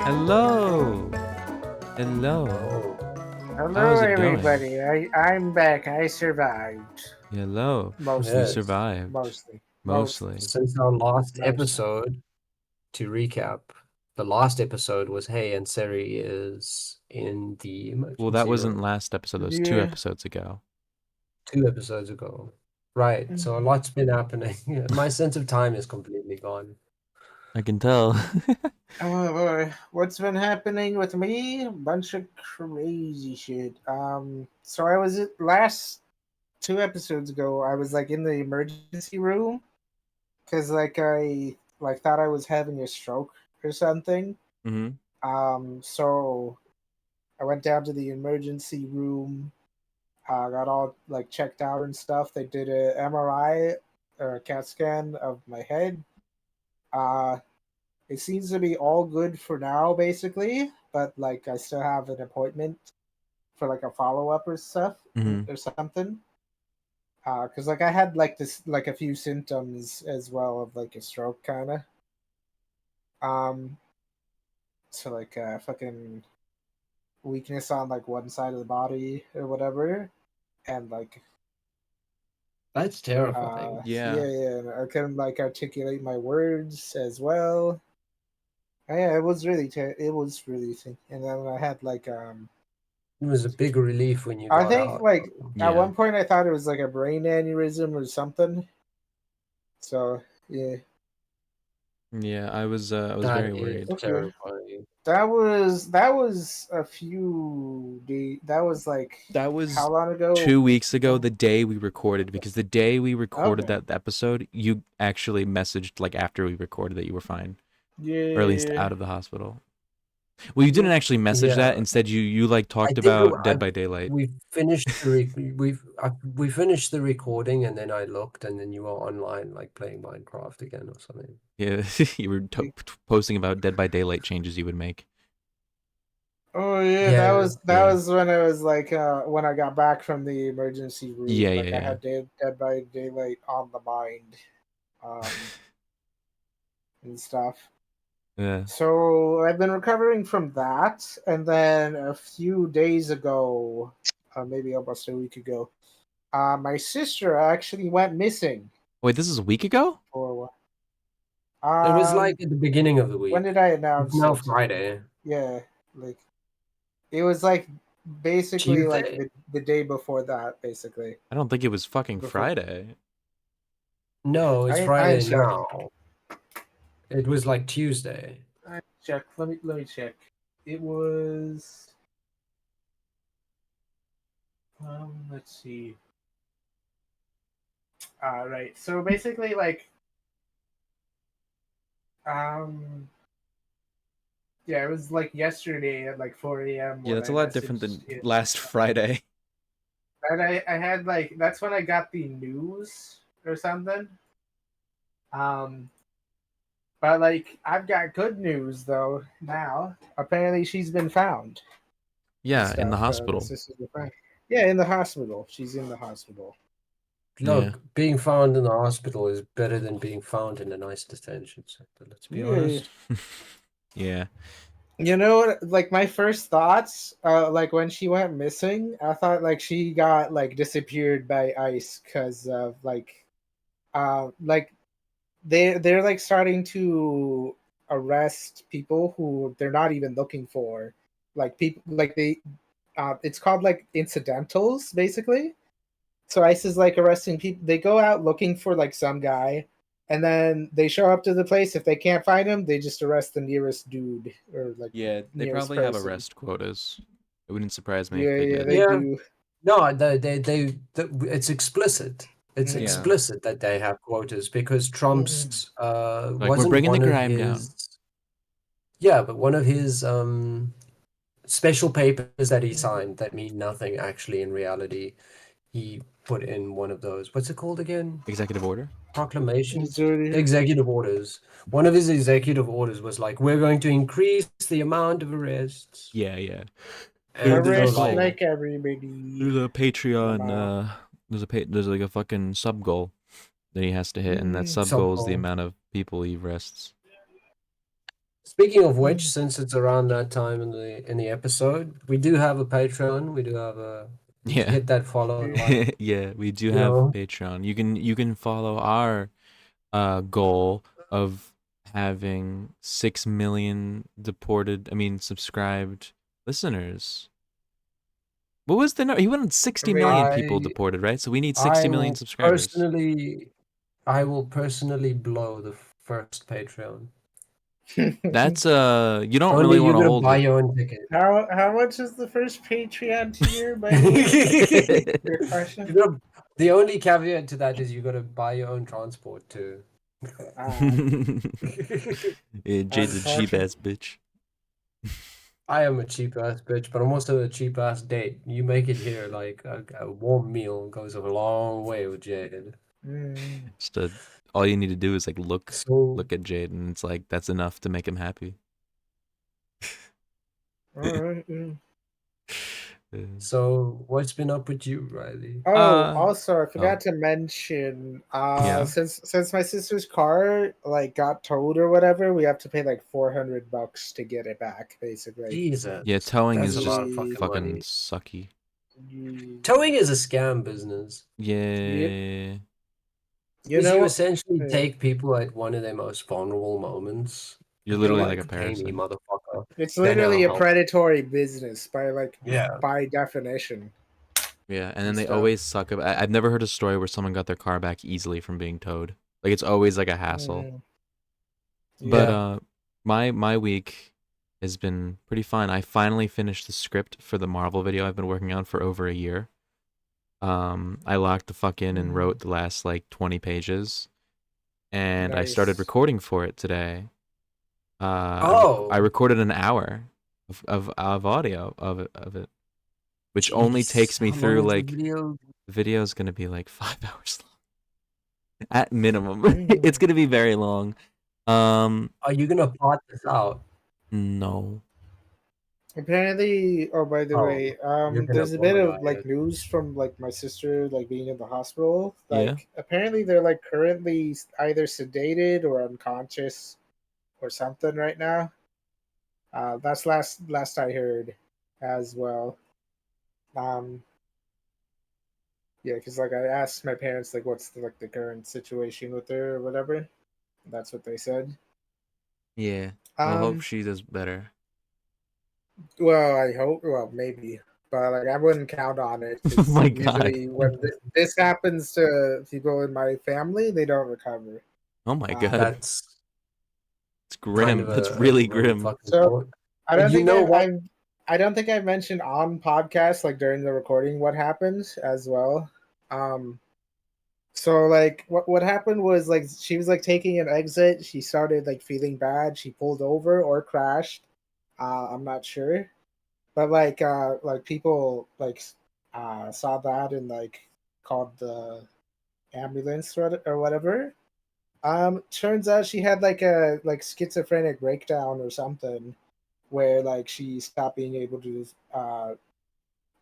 Hello. Hello. Oh, How's Hello, it going? everybody. I'm back. I survived. Hello. You Mostly. yes. survived. Mostly. Mostly. Mostly. Since our last Mostly. episode, to recap, the last episode was Hey and Seri is in the Well, that emergency wasn't room last episode. That was two Yeah. episodes ago. 2 episodes ago. Right, so a lot's been happening. My sense of time is completely gone. I can tell. Oh boy. What's been happening with me? A bunch of crazy shit. So I was last 2 episodes ago, I was like in the emergency room because I thought I was having a stroke or something. hmm So I went down to the emergency room. Got all like checked out and stuff. They did a MRI or a CAT scan of my head. Uh, it seems to be all good for now, basically. But like, I still have an appointment for like a follow up or stuff hmm or something. Cause like I had like this like a few symptoms as well of like a stroke kind of. Um, so like fucking weakness on like one side of the body or whatever, and like That's terrifying. Yeah. yeah, and I couldn't like articulate my words as well. Yeah, it was really it was really thing. And then I had like It was a big relief when you I got think out. like at Yeah. one point I thought it was like a brain aneurysm or something. So yeah, Yeah. I was That very is worried. okay. terrifying. That was a few days. That was like That how was long ago? 2 weeks ago, the day we recorded, because the day we recorded Okay. that episode, you actually messaged like after we recorded that you were fine, or at least Yeah. out of the hospital. Well, you didn't Yep. actually message that. Yeah, Instead, you like I talked think about Dead by Daylight. we finished the we finished the recording, and then I looked, and then you were online like playing Minecraft again or something. Yeah, you were posting about Dead by Daylight changes you would make. Oh yeah, that Yeah, was that Yeah. was when I was like when I got back from the emergency room. Yeah, yeah, Like I yeah. had Dead by Daylight on the mind, um, and stuff. Yeah. So I've been recovering from that, and then a few days ago, maybe almost a week ago, my sister actually went missing Wait, this is a week ago? for a while. it was like at the beginning of the When week. did I It's announce now it? Friday, Yeah, like it was like basically like Tuesday. the day before that, basically I don't think it was fucking before. Friday. No, it's I Friday check. now. It was like Tuesday. I check. Let me check. It was. Let's see. Right. So basically, like, um, yeah, it was like yesterday at like 4 a.m. Yeah, when that's a I lot different messaged than it. last Friday. And I had like that's when I got the news or something. Um, but like I've got good news though now. Apparently, she's been found and Yeah, in the stuff. The hospital. sister's been found. Yeah, in the hospital. She's in the hospital. Yeah. Look, being found in the hospital is better than being found in a nice detention center. Let's be Yeah. honest. Yeah. You know, like my first thoughts, like when she went missing, I thought like she got like disappeared by ICE because of like they're like starting to arrest people who they're not even looking for, like people like it's called like incidentals basically. So ICE is like arresting people. They go out looking for like some guy, and then they show up to the place. If they can't find him, they just arrest the nearest dude or like Yeah, they nearest probably have person. arrest quotas. It wouldn't surprise me if Yeah, they yeah, did. they Yeah, do. no, it's explicit. It's Mm-hmm. Yeah. explicit that they have quotas because Mm-hmm. Trump's Like, we're wasn't bringing the one of crime down. his but one of his special papers that he signed that mean nothing actually in reality. He put in one of those. What's it called again? Executive order? It's Proclamations? already Executive orders. One of his executive orders was like, we're going to increase the amount of arrests. Yeah, yeah. And so There's a arrest like like everybody. there's a Patreon Wow. there's like a fucking sub goal that he has to hit, and that Mm. sub goal is the so amount of people he arrests. Speaking of which, since it's around that time in the episode, we do have a Patreon. We do have a Yeah. hit that follow and like. Yeah, we do You have know. Patreon. You can follow our goal of having 6 million subscribed listeners. What was the number? He wanted 60 million people I deported, right? So we need I 60 million will subscribers. I will personally blow the first Patreon. That's you don't Only really you're want to gonna hold buy it. your own ticket. How much is the first Patreon tier, by the way? Your question? The only caveat to that is you gotta buy your own transport too. Yeah, Jade's a cheap Unfortunate. ass bitch. I am a cheap ass bitch, but I'm also a cheap ass date. You make it here, like a warm meal goes a long way with Jade. Mm. Just all you need to do is like So, look at Jade, and it's like that's enough to make him happy. All right. Mm. so what's been up with you, Riley? Oh, also, I Oh forgot to mention, yeah. since my sister's car like got towed or whatever, we have to pay like $400 to get it back, basically. Jesus, Yeah, towing that's is a just lot of We, fucking fucking money. sucky. Towing is a scam business Yep. Yeah. You because you know, essentially yeah. take people at one of their most vulnerable moments, You're and you're literally like a like, "Pay me, parasite. motherfucker." It's Then I'll literally a help. predatory business Yeah. by definition Yeah, and then and they stuff. always suck. I've never heard a story where someone got their car back easily from being towed. Like it's always like a hassle. Mm, But yeah. my week has been pretty fun. I finally finished the script for the Marvel video I've been working on for over a year. I locked the fuck in and Mm, wrote the last like 20 pages, and I started nice. recording for it today. I Oh, recorded an hour of audio of it, which only jeez. takes me How long through is the like video? the video is gonna be like 5 hours long at minimum. It's Mm. gonna be very long. Um, Are you gonna plot this out? no. Apparently, oh, by the Oh, way, you're gonna. there's a Oh bit my of god. like news from like my sister like being in the hospital. Yeah. Like apparently they're like currently either sedated or unconscious or something right now. That's last I heard as well. Um, yeah, because like I asked my parents like what's the current situation with her or whatever. That's what they said. Yeah. Well, hope Um, she does better. well, I hope. Well, maybe, but like I wouldn't count on it Oh because my god. usually when this happens to people in my family, they don't recover. Oh my Um, god. That's It's kind of grim. That's a really grim grim. fucking so thought. I But don't you think know what? I don't think I've mentioned on podcast like during the recording what happened as well. Um, so like what happened was like she was like taking an exit. She started like feeling bad. She pulled over or crashed. I'm not sure, but like people like saw that and like called the ambulance or whatever. Turns out she had like a like schizophrenic breakdown or something where like she stopped being able to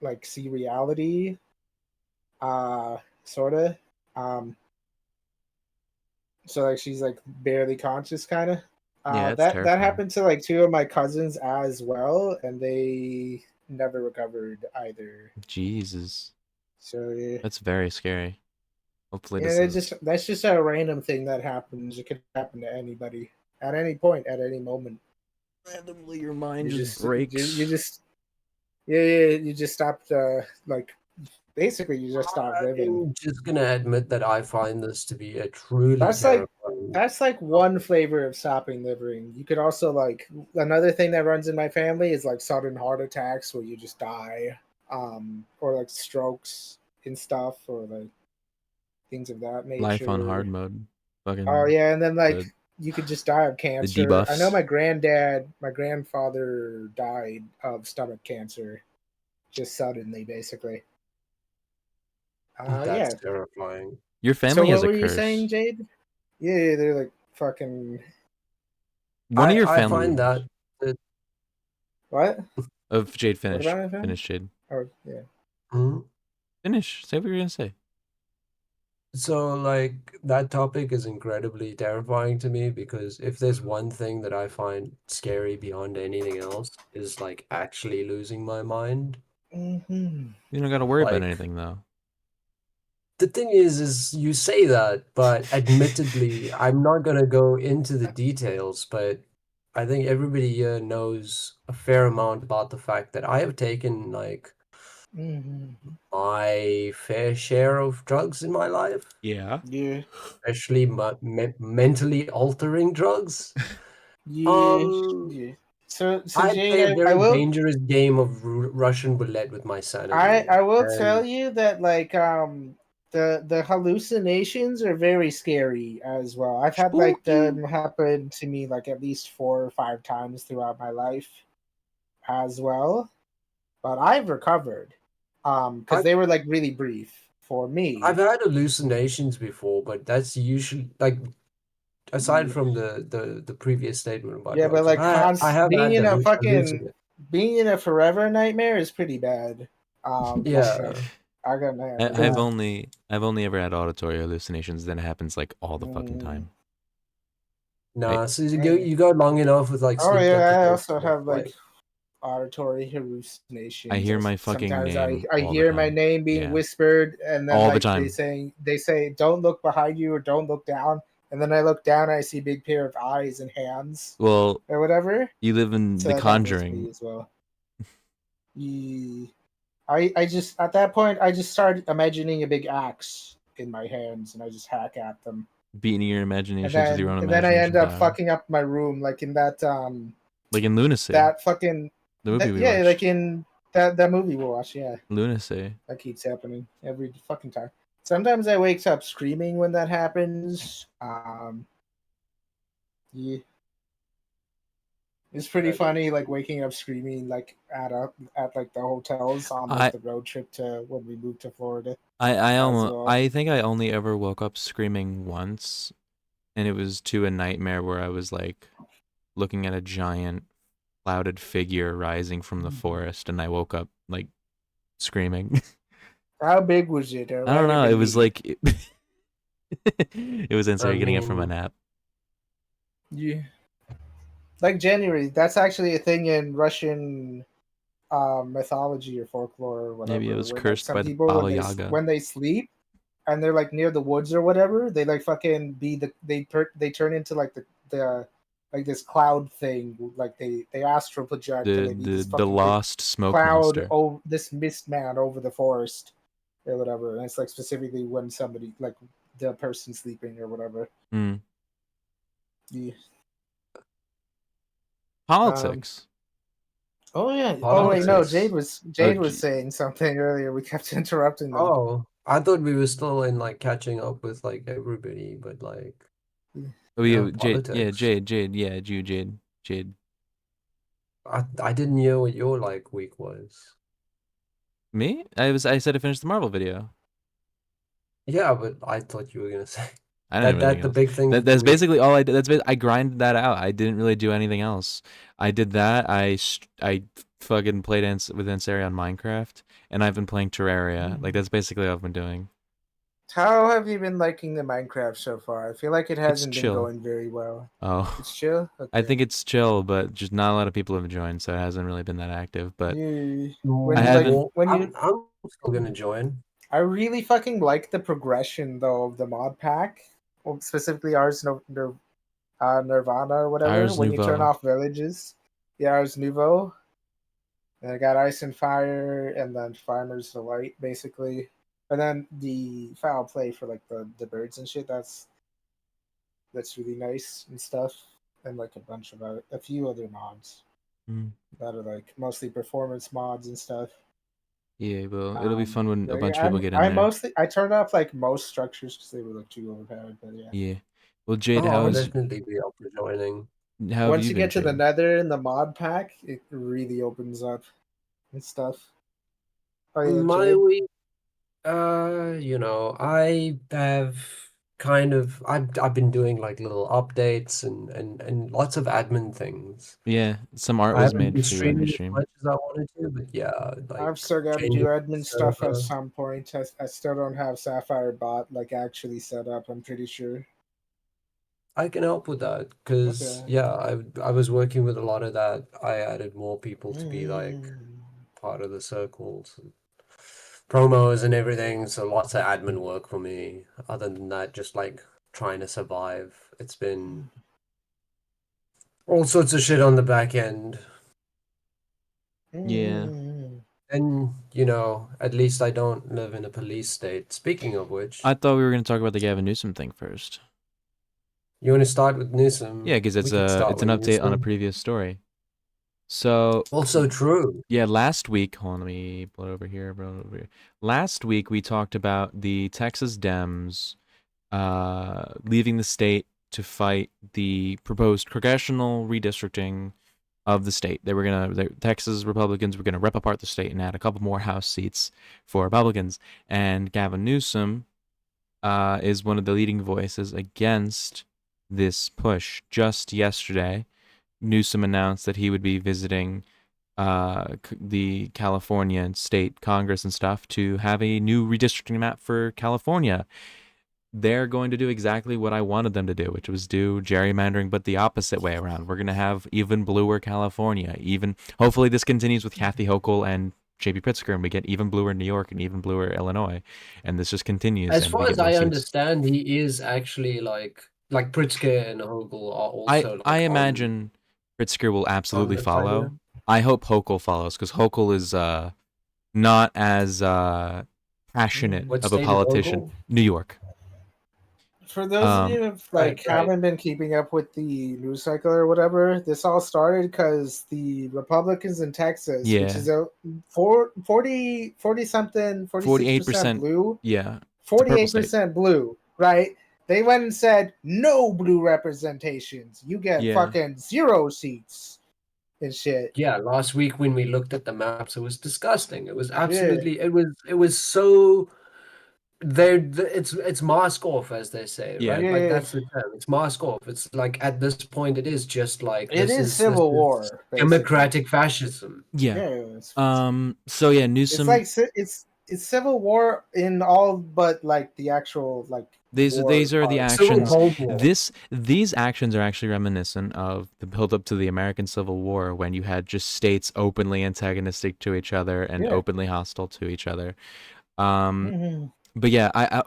like see reality, sort of. Um, so like she's like barely conscious, kind of. Yeah, that's That terrifying. happened to like two of my cousins as well, and they never recovered either. Jesus. So yeah, That's very scary. Hopefully yeah, this is that's just a random thing that happens. It could happen to anybody at any point, at any moment. randomly your mind You just just breaks. you just yeah, you just stopped like basically you just stopped living. I'm just gonna admit that I find this to be a truly That's like terrifying. that's like one flavor of stopping living. You could also like another thing that runs in my family is like sudden heart attacks where you just die, or like strokes and stuff, or like things of that Life on hard nature. mode. Oh Fucking yeah, and then like the you could just die of the cancer. I know debuffs. my grandfather died of stomach cancer, just suddenly, basically. That's Yeah. terrifying. Your So family has what a were you saying, curse. Jade? Yeah, they're like fucking One of your I family find members that what? of Jade What finish. about my phone? Finish Jade. Oh yeah. hmm? Finish. Say what you're gonna say. So, like, that topic is incredibly terrifying to me because if there's one thing that I find scary beyond anything else is like actually losing my mind. Mm-hmm. You don't got to worry about Like, anything though. the thing is you say that, but admittedly, I'm not gonna go into the details, but I think everybody here knows a fair amount about the fact that I have taken like Mm-hmm. my fair share of drugs in my life, Yeah. Yeah. especially mentally altering drugs. Yeah. Um, Yeah. So I Jade, play a I very will dangerous game of Russian roulette with my I sanity, I will tell and you that like the hallucinations are very scary as well. I've had like Spooky. them happen to me like at least 4 or 5 times throughout my life as well. But I've recovered. Because I've they were like really brief for I've me. had hallucinations before, but that's usually like aside Yeah, from the previous statement about yeah, but drugs, like I have being had in a fucking hallucinate. being in a forever nightmare is pretty bad. Like Yeah, I got nightmares I, of I've because that. only I've only ever had auditory hallucinations. Then it happens like all the fucking Mm, time. I nah, so yeah. you go long enough with like Oh sleep yeah, I deprivation, also it's have like like auditory I hallucinations. hear my fucking Sometimes name I all the hear my time. name being Yeah, whispered, and then all the like time. they say don't look behind you or don't look down, and then I look down and I see a big pair of eyes and hands Well, or whatever. you live in So The that happens to me Conjuring. as well. Ye- I just at that point I just started imagining a big axe in my hands and I just hack at them, Beating your imaginations with your own and then I end imagination up down. fucking up my room like in that Like in Lunacy, that fucking the movie that we yeah like watched. in that movie we watched, yeah. Lunacy. That keeps happening every fucking time. Sometimes I wake up screaming when that happens. Yeah, it's pretty that is funny, like waking up screaming, like at like the hotels on like I the road trip to when we moved to Florida I as almost well. I think I only ever woke up screaming once, and it was to a nightmare where I was like looking at a giant clouded figure rising from the Mhm. forest, and I woke up like screaming. How big was it? A I don't rather know. It was baby. like it was I insane getting it from a mean, nap. Yeah, like January. That's actually a thing in Russian mythology or folklore or Maybe it whatever. was Where like cursed some by the people Baba Yaga. when they sleep and they're like near the woods or whatever, they like fucking be they turn into like the like this cloud thing. Like they astral project and The they be the this the fucking big lost smoke cloud monster. over this mist man over the forest or whatever. And it's like specifically when somebody like the person sleeping or whatever. Mm. Yeah. Um. Politics. Oh yeah. Oh wait, no. politics. Oh, Jade was saying something earlier. We kept interrupting them. Oh, I thought we were still in like catching up with like everybody, but like oh, yeah, you, Jade. Yeah, politics. Jade. Yeah, you, Jade. Jade. I didn't know what your like week was. Me? I said I finished the Marvel video. Yeah, but I thought you were gonna say I didn't have anything that the else. big thing for the That's week. basically all I did. I grinded that out. I didn't really do anything else. I did that. I fucking played with Ansari on Minecraft, and I've been playing Terraria. Like that's basically all I've been doing. How have you been liking the Minecraft so far? I feel like it It's hasn't been chill. going very well. Oh, It's chill? I Okay. think it's chill, but just not a lot of people have joined, so it hasn't really been that active. But You I when you like haven't. Well, when you I'm still gonna join. I really fucking like the progression though of the mod pack. Well, specifically ours Nirvana or whatever. Ars When you turn Nouveau. off villages. The Ars Nouveau. And I got Ice and Fire and then Farmer's Delight basically. And then the foul play for like the birds and shit, that's really nice and stuff. And like a bunch of a few other mods Mm. that are like mostly performance mods and stuff. Yeah, well, it'll be fun when a Like bunch of people get in there. I turned off like most structures because they were like too overpowered. But yeah, Yeah. Well, Jade, Oh, I'll definitely be up for joining. how have once you you been, get to the Jade? Nether and the mod pack, it really opens up and stuff. Oh yeah, My Jade. week, I have kind of I've been doing like little updates and lots of admin things. Yeah, some art I was haven't made been for you on your streaming as stream. much as I wanted to, but yeah, like I've still got to do changing admin the stuff at server. some point. I still don't have Sapphire Bot like actually set up. I'm pretty sure. I can help with that because Okay. yeah, I was working with a lot of that. I added more people to be like Mm. part of the circles, and promos and everything. So lots of admin work for me. Other than that, just like trying to survive. It's been all sorts of shit on the back end. Yeah. Mm. And, at least I don't live in a police state. Speaking of which, I thought we were going to talk about the Gavin Newsom thing first. you want to start with Yeah, Newsom? because We could start it's an with update on a Newsom. previous story. So Also true. yeah, last week, hold on, let me blow it over here, blow it over here. Last week we talked about the Texas Dems leaving the state to fight the proposed congressional redistricting of the state. The Texas Republicans were gonna rip apart the state and add a couple more House seats for Republicans. And Gavin Newsom is one of the leading voices against this push. Just yesterday, Newsom announced that he would be visiting the California state Congress and stuff to have a new redistricting map for California. They're going to do exactly what I wanted them to do, which was do gerrymandering, but the opposite way around. We're going to have even bluer California. Even hopefully this continues with Kathy Hochul and JP Pritzker, and we get even bluer New York and even bluer Illinois, and this just continues, As and we far get as more I seats. understand, he is actually like Pritzker and Hogel are also I like imagine Pritzker will on absolutely the side follow. here. I hope Hochul follows because Hochul is not as passionate Mm. What of a state is politician. Hogel? New York. For those of Um, you who Right, right. haven't been keeping up with the news cycle or whatever, this all started because the Republicans in Texas, which yeah, is a 40 something, 46% 48%. blue, Yeah, it's a purple state. 48% blue, right? They went and said no blue representations. You get Yeah, fucking 0 seats and shit. Yeah, last week when we looked at the maps, it was disgusting. It was Yeah, absolutely it was so it's mask off as they say, yeah, right? Like yeah. that's the term. It's mask off. It's like at this point it is just like It is this civil is war, basically. democratic fascism. yeah. Yeah, So yeah, it's Newsom. like it's civil war in all but like the actual like war These are the part. Civil actions. Cold War. These actions are actually reminiscent of the build up to the American Civil War when you had just states openly antagonistic to each other and Yeah. openly hostile to each other. Um, Mm-hmm. but yeah,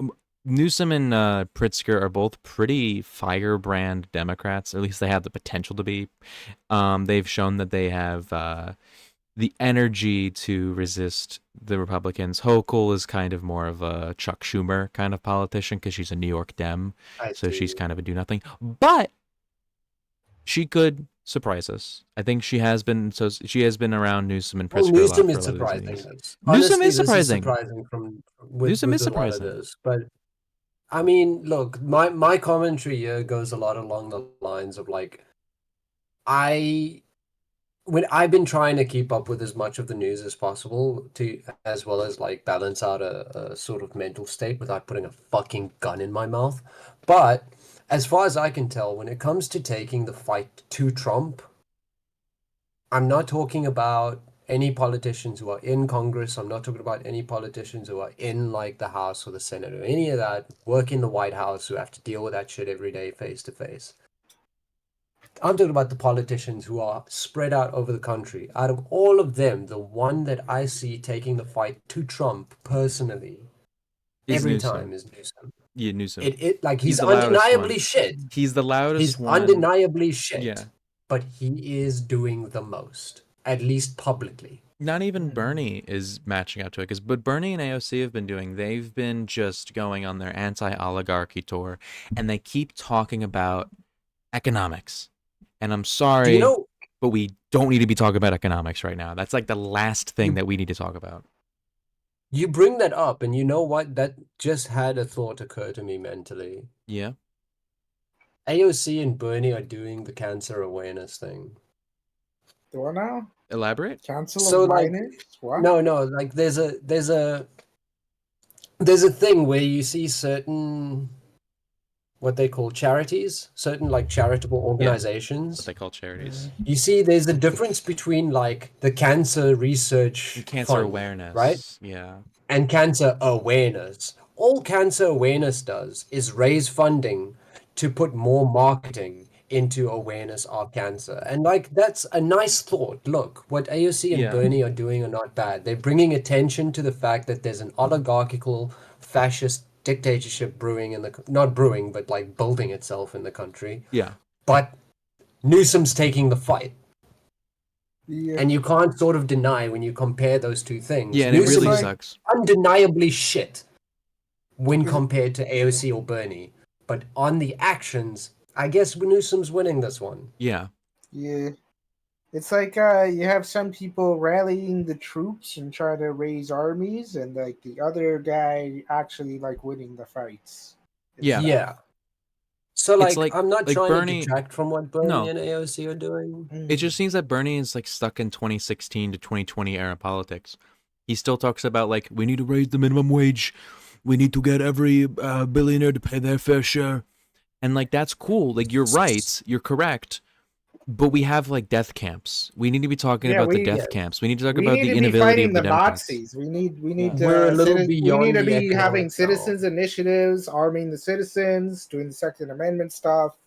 Newsom and Pritzker are both pretty firebrand Democrats. Or at least they have the potential to be. They've shown that they have the energy to resist the Republicans. Hochul is kind of more of a Chuck Schumer kind of politician because she's a New York Dem, I so see. she's kind of a do nothing. But she could surprise us. I think she has been. So she has been around Newsom and Well, Pritzker a lot Newsom for is a lot of these surprising meetings. us. Newsom Honestly, is this is surprising. surprising from with Newsom is a lot of surprising. this. But I mean, look, my commentary here goes a lot along the lines of like I when I've been trying to keep up with as much of the news as possible to as well as like balance out a sort of mental state without putting a fucking gun in my mouth. But as far as I can tell, when it comes to taking the fight to Trump, I'm not talking about any politicians who are in Congress. I'm not talking about any politicians who are in like the House or the Senate or any of that, work in the White House who have to deal with that shit every day face to face. I'm talking about the politicians who are spread out over the country. Out of all of them, the one that I see taking the fight to Trump personally Is every Newsom? time is Newsom. Yeah, Newsom. It like He's he's the loudest one. undeniably shit. He's the He's loudest one. undeniably Yeah. shit, but he is doing the most, at least publicly. Not even Mm-hmm. Bernie is matching up to it, because but Bernie and AOC have been doing. They've been just going on their anti-oligarchy tour, and they keep talking about economics. And I'm Do you sorry, know but we don't need to be talking about economics right now. That's like the last thing you that we need to talk about. you bring that up, and you know what? That just had a thought occur to me mentally. Yeah. AOC and Bernie are doing the cancer awareness thing. The what now? Elaborate. Council of So like Minors? What? no, like there's a thing where you see certain what they call charities, certain like charitable what organizations. they call charities. You see, there's a difference between like the cancer research And cancer fund, awareness. right? Yeah. And cancer awareness. All cancer awareness does is raise funding to put more marketing into awareness of cancer. And like that's a nice thought. Look, what AOC and Yeah. Bernie are doing are not bad. They're bringing attention to the fact that there's an oligarchical fascist dictatorship brewing in the not brewing, but like building itself in the country. Yeah. But Newsom's taking the fight. Yeah. And you can't sort of deny when you compare those two things. Yeah, and it Newsom really is sucks. undeniably shit when Is it- compared to AOC or Bernie. But on the actions, I guess Newsom's winning this one. Yeah. Yeah. It's like you have some people rallying the troops and trying to raise armies, and like the other guy actually like winning the fights. Yeah. Yeah. So It's like, like- I'm not like trying Bernie- to detract from what Bernie No. and AOC are doing. It just seems that Bernie is like stuck in 2016 to 2020 era politics. He still talks about like, we need to raise the minimum wage. We need to get every billionaire to pay their fair share. And like, that's cool. Like, you're right. You're correct. But we have like death camps. We need to be talking Yeah, about the we- death yeah. camps. We need to talk we about need the to be inability fighting of the the Democrats. Nazis. We need We're a little we beyond need to the be economic having now. citizens initiatives, arming the citizens, doing the Second Amendment stuff,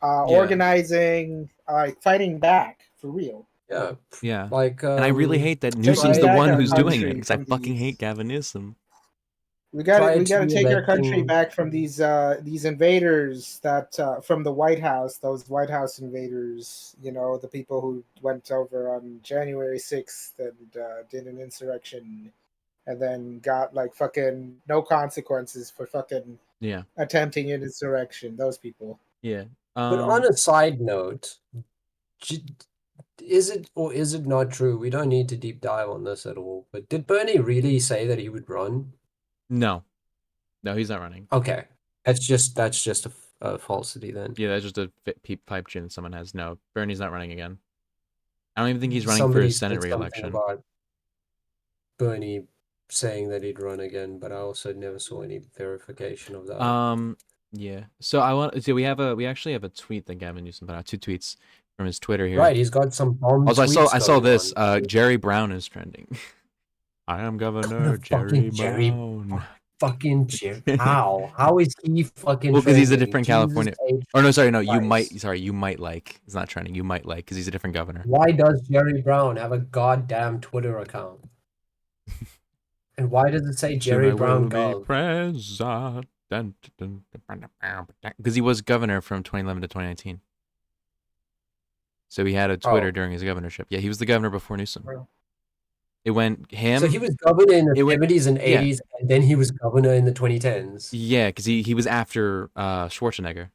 Yeah. organizing, like fighting back for real. Yeah. Yeah. Like, And I really hate that Newsom's taking the back one our who's doing it country because I from fucking these- hate Gavin Newsom. We got Prior to to take our country electing- back from these invaders that from the White House, those White House invaders. You know, the people who went over on January 6th and did an insurrection, and then got like fucking no consequences for fucking Yeah. attempting an insurrection. Those people. Yeah. But on a side note, is it or is it not true? We don't need to deep dive on this at all. But did Bernie really say that he would run? No. No, he's not running. Okay, that's just a falsity then. Yeah, that's just a pipe dream someone has. No, Bernie's not running again. I don't even think he's running Somebody for his said Senate something re-election. about Bernie saying that he'd run again, but I also never saw any verification of that. Yeah. So we actually have a tweet that Gavin Newsom put out, 2 tweets from his Twitter here. Right, he's got some bomb. Also, I saw tweets this. going on. Jerry Brown is trending. I am Governor Jerry fucking Jerry Brown. Fucking Jerry. How is he fucking? Well, because he's a trending? different Jesus California. H. Or no, sorry, no. You Christ. might like. It's not trending. You might like because he's a different governor. Why does Jerry Brown have a goddamn Twitter account? And why does it say Jerry Soon I Brown will be Gov? president. Because he was governor from 2011 to 2019. So he had a Twitter Oh. during his governorship. Yeah, he was the governor before Newsom. Wow. It went him. So he was governor in the It went- 70s and yeah. 80s, and then he was governor in the 2010s. Yeah, because he was after Schwarzenegger.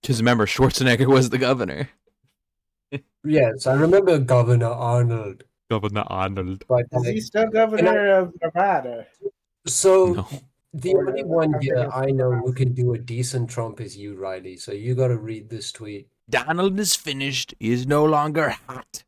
Because remember, Schwarzenegger was the governor. Yes, I remember Governor Arnold. Governor Arnold. But Is he like, still governor of Nevada? so No. the Or only the- one I think here it's I know who House. can do a decent Trump is you, Riley. So you got to read this tweet. Donald is finished. He is no longer hot.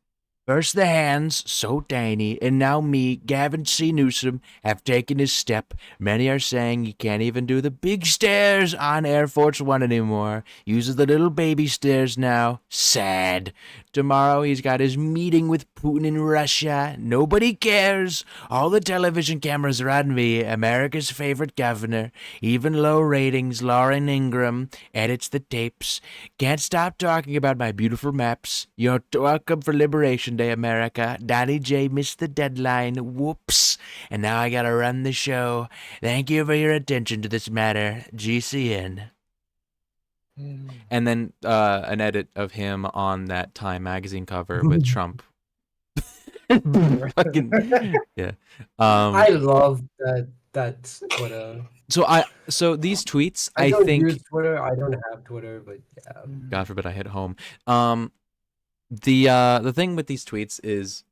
First the hands, so tiny, and now me, Gavin C. Newsom, have taken his step. Many are saying he can't even do the big stairs on Air Force One anymore. Uses the little baby stairs now. Sad. Tomorrow he's got his meeting with Putin in Russia. Nobody cares. All the television cameras are on me, America's favorite governor. Even low ratings, Lauren Ingram edits the tapes. Can't stop talking about my beautiful maps. You're welcome for Liberation Day, America. Donnie J missed the deadline. Whoops. And now I gotta run the show. Thank you for your attention to this matter. GCN. And then an edit of him on that Time magazine cover with Trump. Fucking yeah. I love that Twitter. So these tweets, I I don't think, use Twitter. I don't have Twitter, but yeah. God forbid I hit home. The thing with these tweets is,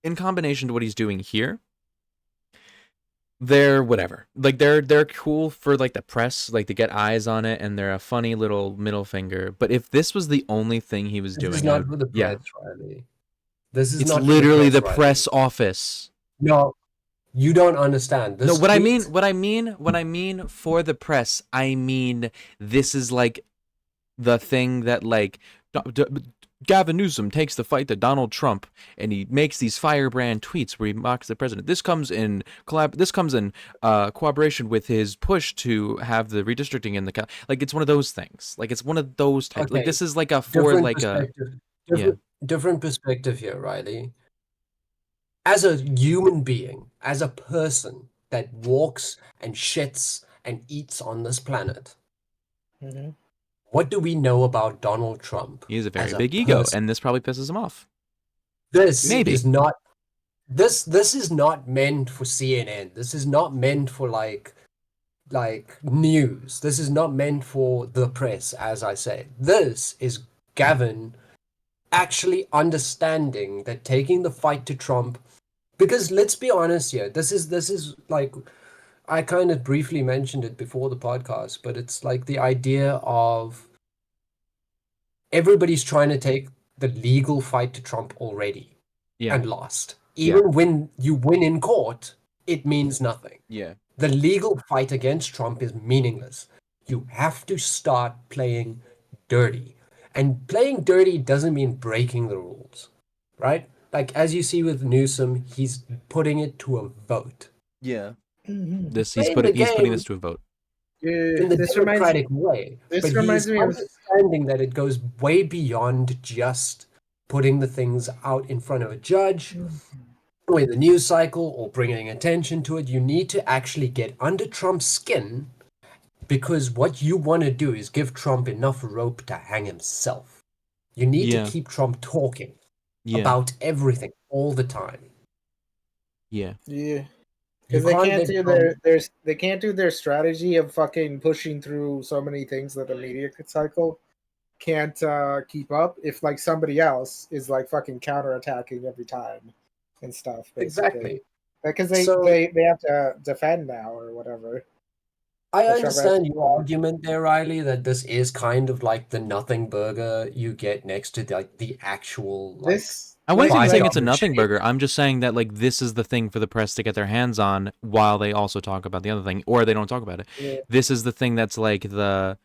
in combination to what he's doing here, they're whatever. Like they're cool for like the press, like to get eyes on it, and they're a funny little middle finger. But if this was the only thing he was This doing, is I not would- for the yeah, press, Riley. This is it's not for literally the Riley. press office. No, You don't understand No, this tweet. what I mean for the press, I mean this is like the thing that like Gavin Newsom takes the fight to Donald Trump, and he makes these firebrand tweets where he mocks the president. This comes in cooperation with his push to have the redistricting in the like. It's one of those things. Like it's one of those types. Like Okay, this is like a for different like a perspective. yeah Different perspective here, Riley. As a human being, as a person that walks and shits and eats on this planet, Mm-hmm. what do we know about Donald Trump he has a as very a big ego, person? and this probably pisses him off. This Maybe is not this is not meant for CNN. This is not meant for like news. This is not meant for the press, as I said. This is Gavin actually understanding that taking the fight to Trump, because let's be honest here, this is like I kind of briefly mentioned it before the podcast, but it's like the idea of everybody's trying to take the legal fight to Trump already yeah and lost. yeah Even when you win in court, it means nothing. yeah The legal fight against Trump is meaningless. You have to start playing dirty. And playing dirty doesn't mean breaking the rules, right? Like, as you see with Newsom, he's putting it to a vote. yeah. Mm-hmm. This Playing the he's putting this game to a vote. in the This reminds democratic way, but this he's reminds me of understanding that it goes way beyond just putting the things out in front of a judge or in the news cycle or bringing attention to it. You need to actually get under Trump's skin because what you want to do is give Trump enough rope to hang himself. You need to Yeah keep Trump talking yeah about everything all the time. yeah yeah. You Because they can't can't let do Trump. they can't do their strategy of fucking pushing through so many things that the media cycle can't keep up if like somebody else is like fucking counterattacking every time and stuff basically Exactly. because So they have to defend now or whatever. I The Trump has understand your argument there, Riley, that this is kind of like the nothing burger you get next to like the actual like I wasn't even saying it's a $5 nothing shake. burger. I'm just saying that like this is the thing for the press to get their hands on while they also talk about the other thing, or they don't talk about it. yeah, This is the thing that's like the,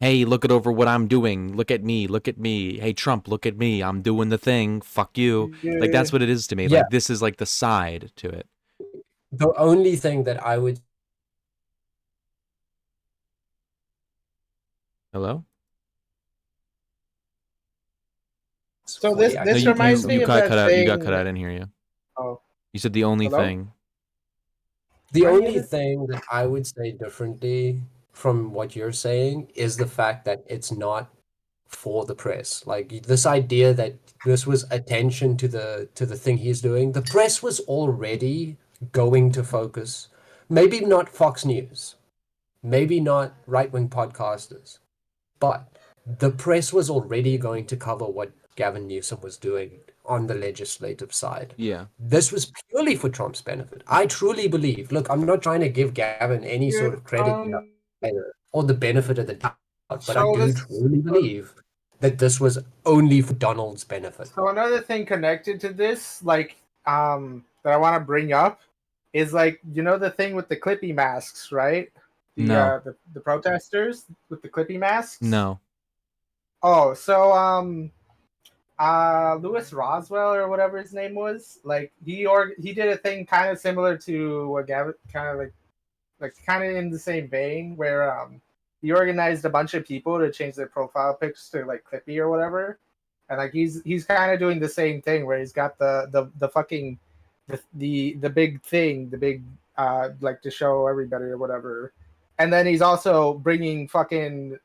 hey, look at over what I'm doing. Look at me. Look at me. Hey Trump, look at me. I'm doing the thing. Fuck you. Like yeah. that's what it is to me. Yeah, Like this is like the side to it. the only thing that I would Hello? So for the No, this actual reminds press of me you the of got that cut out. You got cut thing. out. I didn't hear you. Oh, You said the only hello, thing. the am I only muted? thing that I would say differently from what you're saying is the fact that it's not for the press. Like this idea that this was attention to the thing he's doing. The press was already going to focus, maybe not Fox News, maybe not right-wing podcasters, but the press was already going to cover what Gavin Newsom was doing on the legislative side. Yeah. This was purely for Trump's benefit. I truly believe. Look, I'm not trying to give Gavin any Yeah. sort of credit here either, or the benefit of the doubt, but I So do this truly believe that this was only for Donald's benefit. So another thing connected to this, like that I want to bring up, is like the thing with the clippy masks, right? No. The protesters with the clippy masks. No. Oh, so Lewis Roswell or whatever his name was, like he did a thing kind of similar to what Gavin kind of like kind of in the same vein where he organized a bunch of people to change their profile pics to like Clippy or whatever, and like he's kind of doing the same thing where he's got the fucking the big thing, the big like to show everybody or whatever, and then he's also bringing fucking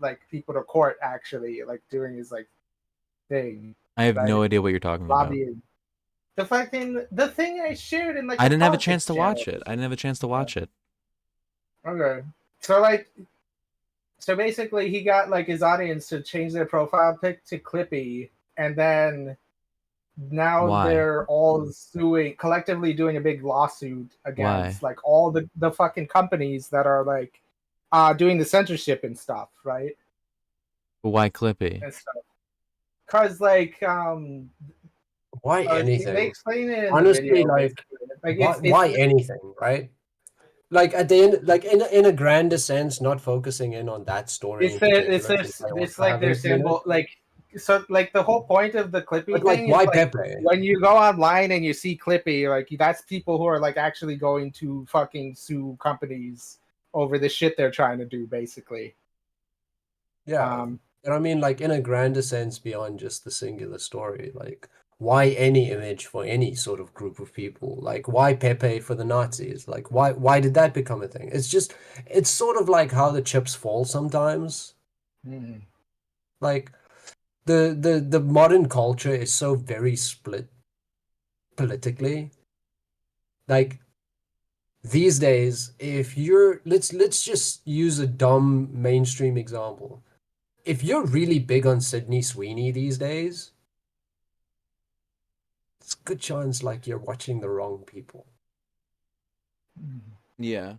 like people to court actually like doing his like thing, I have no right? idea what you're talking about. Lobbying. The thing I shared in like I a didn't have a chance politics to channel. watch it. I didn't have a chance to watch it. Okay. So like so basically he got like his audience to change their profile pic to Clippy, and then now Why? they're all suing collectively doing a big lawsuit Why? against like all the fucking companies that are like doing the censorship and stuff, right? Why Clippy? And stuff. Cause like Why They anything? explain it in the Honestly, video, like basically. Like it's why anything, right? Like at the end, like in a grander sense, not focusing in on that story in particular, since I it's also like their haven't seen it. symbol. Like so, like the whole point of the But Clippy like, thing is why like Pepe? when you go online and you see Clippy, like that's people who are like actually going to fucking sue companies over the shit they're trying to do, basically. Yeah, Um, and I mean, like in a grander sense, beyond just the singular story, like why any image for any sort of group of people? Like why Pepe for the Nazis? Like why did that become a thing? It's just it's sort of like how the chips fall sometimes. mm, Like the modern culture is so very split politically. Like these days, if you're let's just use a dumb mainstream example. If you're really big on Sydney Sweeney these days, it's a good chance like you're watching the wrong people. Yeah.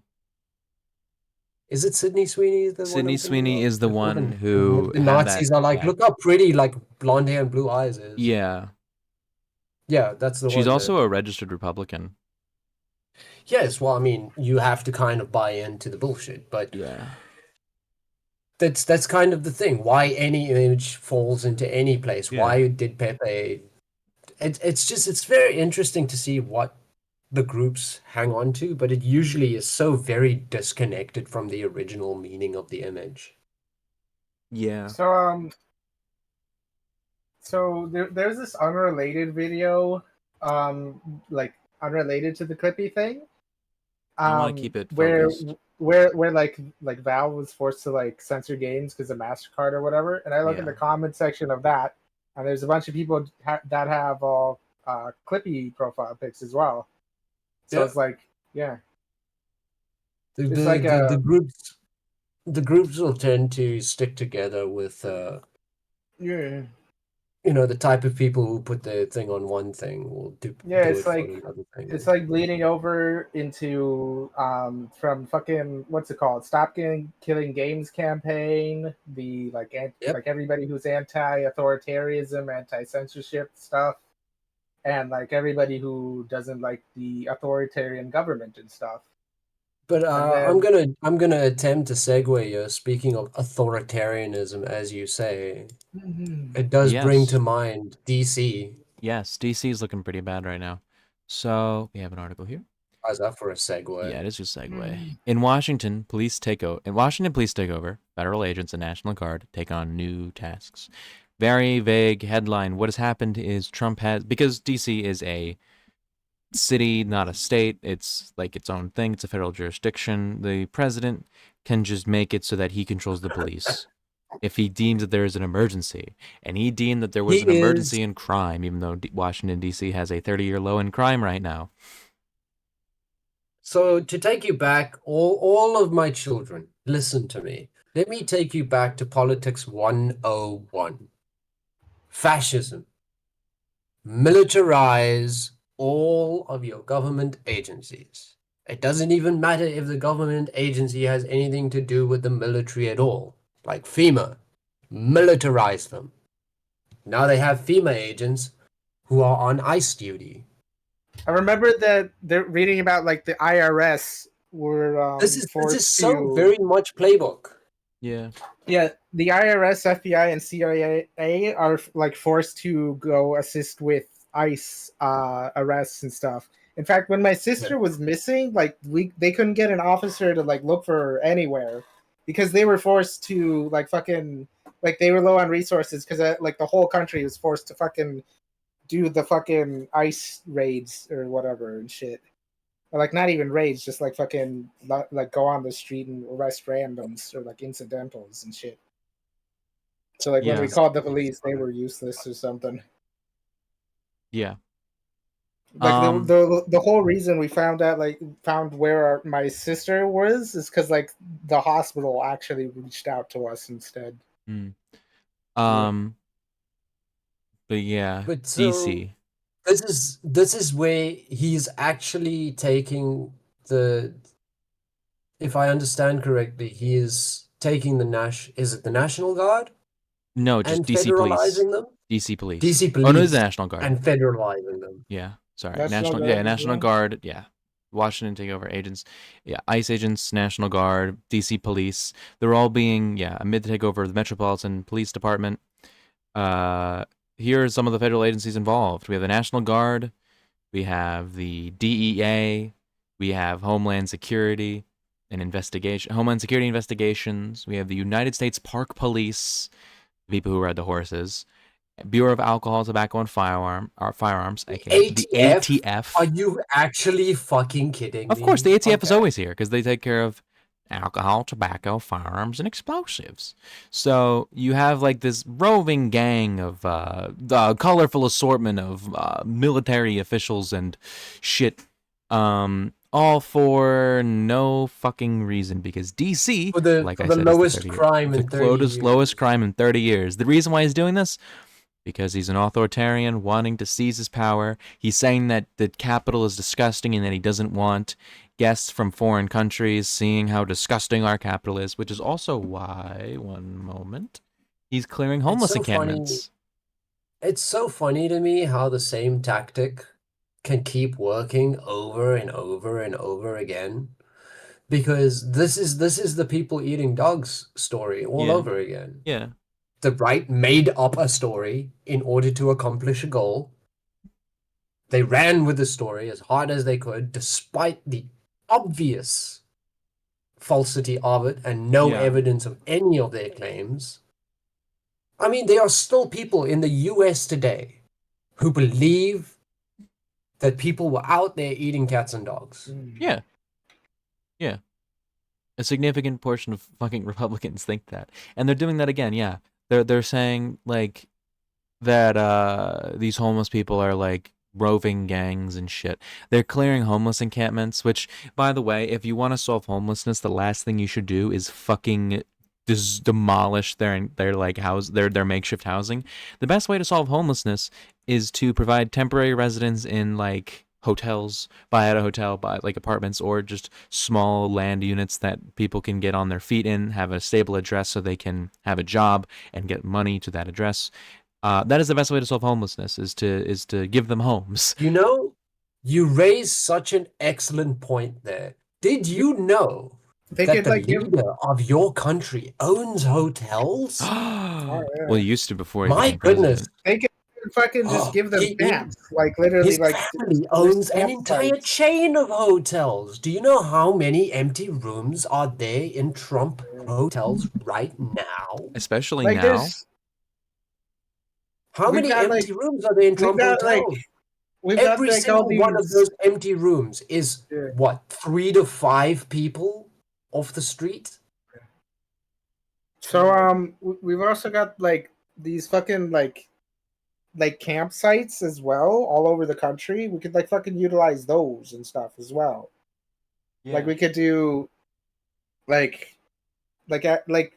Is it Sydney Sweeney the one Sydney I'm thinking Sweeney of? is the The one woman who who the had that Nazis are like, act. look how pretty like blonde hair and blue eyes is. Yeah. Yeah, that's the She's one that. also a registered Republican. Yes, well, I mean, you have to kind of buy into the bullshit, but Yeah. that's kind of the thing. Why any image falls into any place? Yeah. Why did Pepe? It's just it's very interesting to see what the groups hang on to, but it usually is so very disconnected from the original meaning of the image. Yeah. so there's this unrelated video, like unrelated to the Clippy thing, I want to keep it where focused. where like Valve was forced to like censor games because of Mastercard or whatever, and I look at Yeah. the comment section of that, and there's a bunch of people that have all Clippy profile pics as well. So Yeah, it's like, yeah, the it's the like the, the a groups the groups will tend to stick together with yeah, the type of people who put their thing on one thing will yeah, do it for another it's thing. like bleeding over into from fucking what's it called? Stop killing games campaign. The like Yep. like everybody who's anti-authoritarianism, anti-censorship stuff, and like everybody who doesn't like the authoritarian government and stuff. But And I'm then gonna attempt to segue here. Speaking of authoritarianism, as you say, Mhm. it does bring to Yes. mind DC. Yes. DC is looking pretty bad right now. So we have an article here. How's that for a segue? Yeah, it is just a segue. Mhm. In Washington, police take over. Federal agents and National Guard take on new tasks. Very vague headline. What has happened is Trump has, because DC is a city, not a state. It's like its own thing. It's a federal jurisdiction. The president can just make it so that he controls the police if he deems that there is an emergency. And he deemed that there He was an is. emergency in crime, even though Washington D.C. has a 30-year low in crime right now. So to take you back, all of my children, listen to me. Let me take you back to politics 101. Fascism. Militarize all of your government agencies. It doesn't even matter if the government agency has anything to do with the military at all. Like FEMA, militarize them. Now they have FEMA agents who are on ICE duty. I remember that they're reading about like the IRS were This is forced so to very much playbook. Yeah. yeah, the IRS, FBI, and CIA are like forced to go assist with ICE arrests and stuff. In fact, when my Yeah. sister was missing, like they couldn't get an officer to like look for her anywhere because they were forced to like fucking like they were low on resources because like the whole country was forced to fucking do the fucking ICE raids or whatever and shit. Or like not even raids, just like fucking like go on the street and arrest randoms or like incidentals and shit. So like when we Yeah. called the It's police, they funny. were useless or something. Yeah. Like Um, the whole reason we found out like found where my sister was is because like the hospital actually reached out to us instead. mm, Yeah. um, but yeah, But so DC. this is where he's actually taking the if I understand correctly, he is taking the is it the National Guard? No, just and DC Police. federalizing them? DC Police. DC Oh no, it's Police the National Guard. and federalizing them. Yeah, sorry, National National. Guard Yeah, as National well. Guard. Yeah, Washington takeover agents. Yeah, ICE agents, National Guard, DC Police. They're all being amid the takeover of the Metropolitan Police Department. Uh, Here are some of the federal agencies involved. We have the National Guard. We have the DEA. We have Homeland Security and investigation. Homeland Security investigations. We have the United States Park Police. People who ride the horses. Bureau of Alcohol, Tobacco, and Firearms, aka the ATF? Are ATF. you actually fucking kidding Of course, me? the ATF is Okay. always here because they take care of alcohol, tobacco, firearms, and explosives. So you have like this roving gang of the colorful assortment of military officials and shit, all for no fucking reason because DC, For the like for I the said, is lowest crime the in 30 lowest years. crime in 30 years. The reason why he's doing this because he's an authoritarian wanting to seize his power. He's saying that the capital is disgusting and that he doesn't want guests from foreign countries seeing how disgusting our capital is, which is also why, one moment, he's clearing It's homeless so funny. encampments. It's so funny to me how the same tactic can keep working over and over and over again. Because this is the people eating dogs story all Yeah, over again. yeah, The right made up a story in order to accomplish a goal. They ran with the story as hard as they could, despite the obvious falsity of it and no yeah, evidence of any of their claims. I mean, there are still people in the US today who believe that people were out there eating cats and dogs. yeah, yeah. A significant portion of fucking Republicans think that, and they're doing that again. Yeah, they're saying like that these homeless people are like roving gangs and shit. They're clearing homeless encampments, which by the way, if you want to solve homelessness, the last thing you should do is fucking demolish their like their makeshift housing. The best way to solve homelessness is to provide temporary residence in like hotels, buy out a hotel, buy like apartments or just small land units that people can get on their feet in, have a stable address so they can have a job and get money to that address. That is the best way to solve homelessness is to give them homes. You know, you raise such an excellent point there. Did you know They that could the like give. leader of your country owns hotels? Oh, Well, yeah. he used to before he My became goodness. president. They could fucking just give them He, camps, like literally, his like family list owns an entire campsites. chain of hotels. Do you know how many empty rooms are there in Trump hotels right now? Especially Like now. How we've many got like empty rooms are there in we've Trump got like hotels? we've got Every like all single one of these. those empty rooms is Yeah. what, 3 to 5 people off the street? So we've also got like these fucking like campsites as well all over the country. We could like fucking utilize those and stuff as well. Like we could do like like at like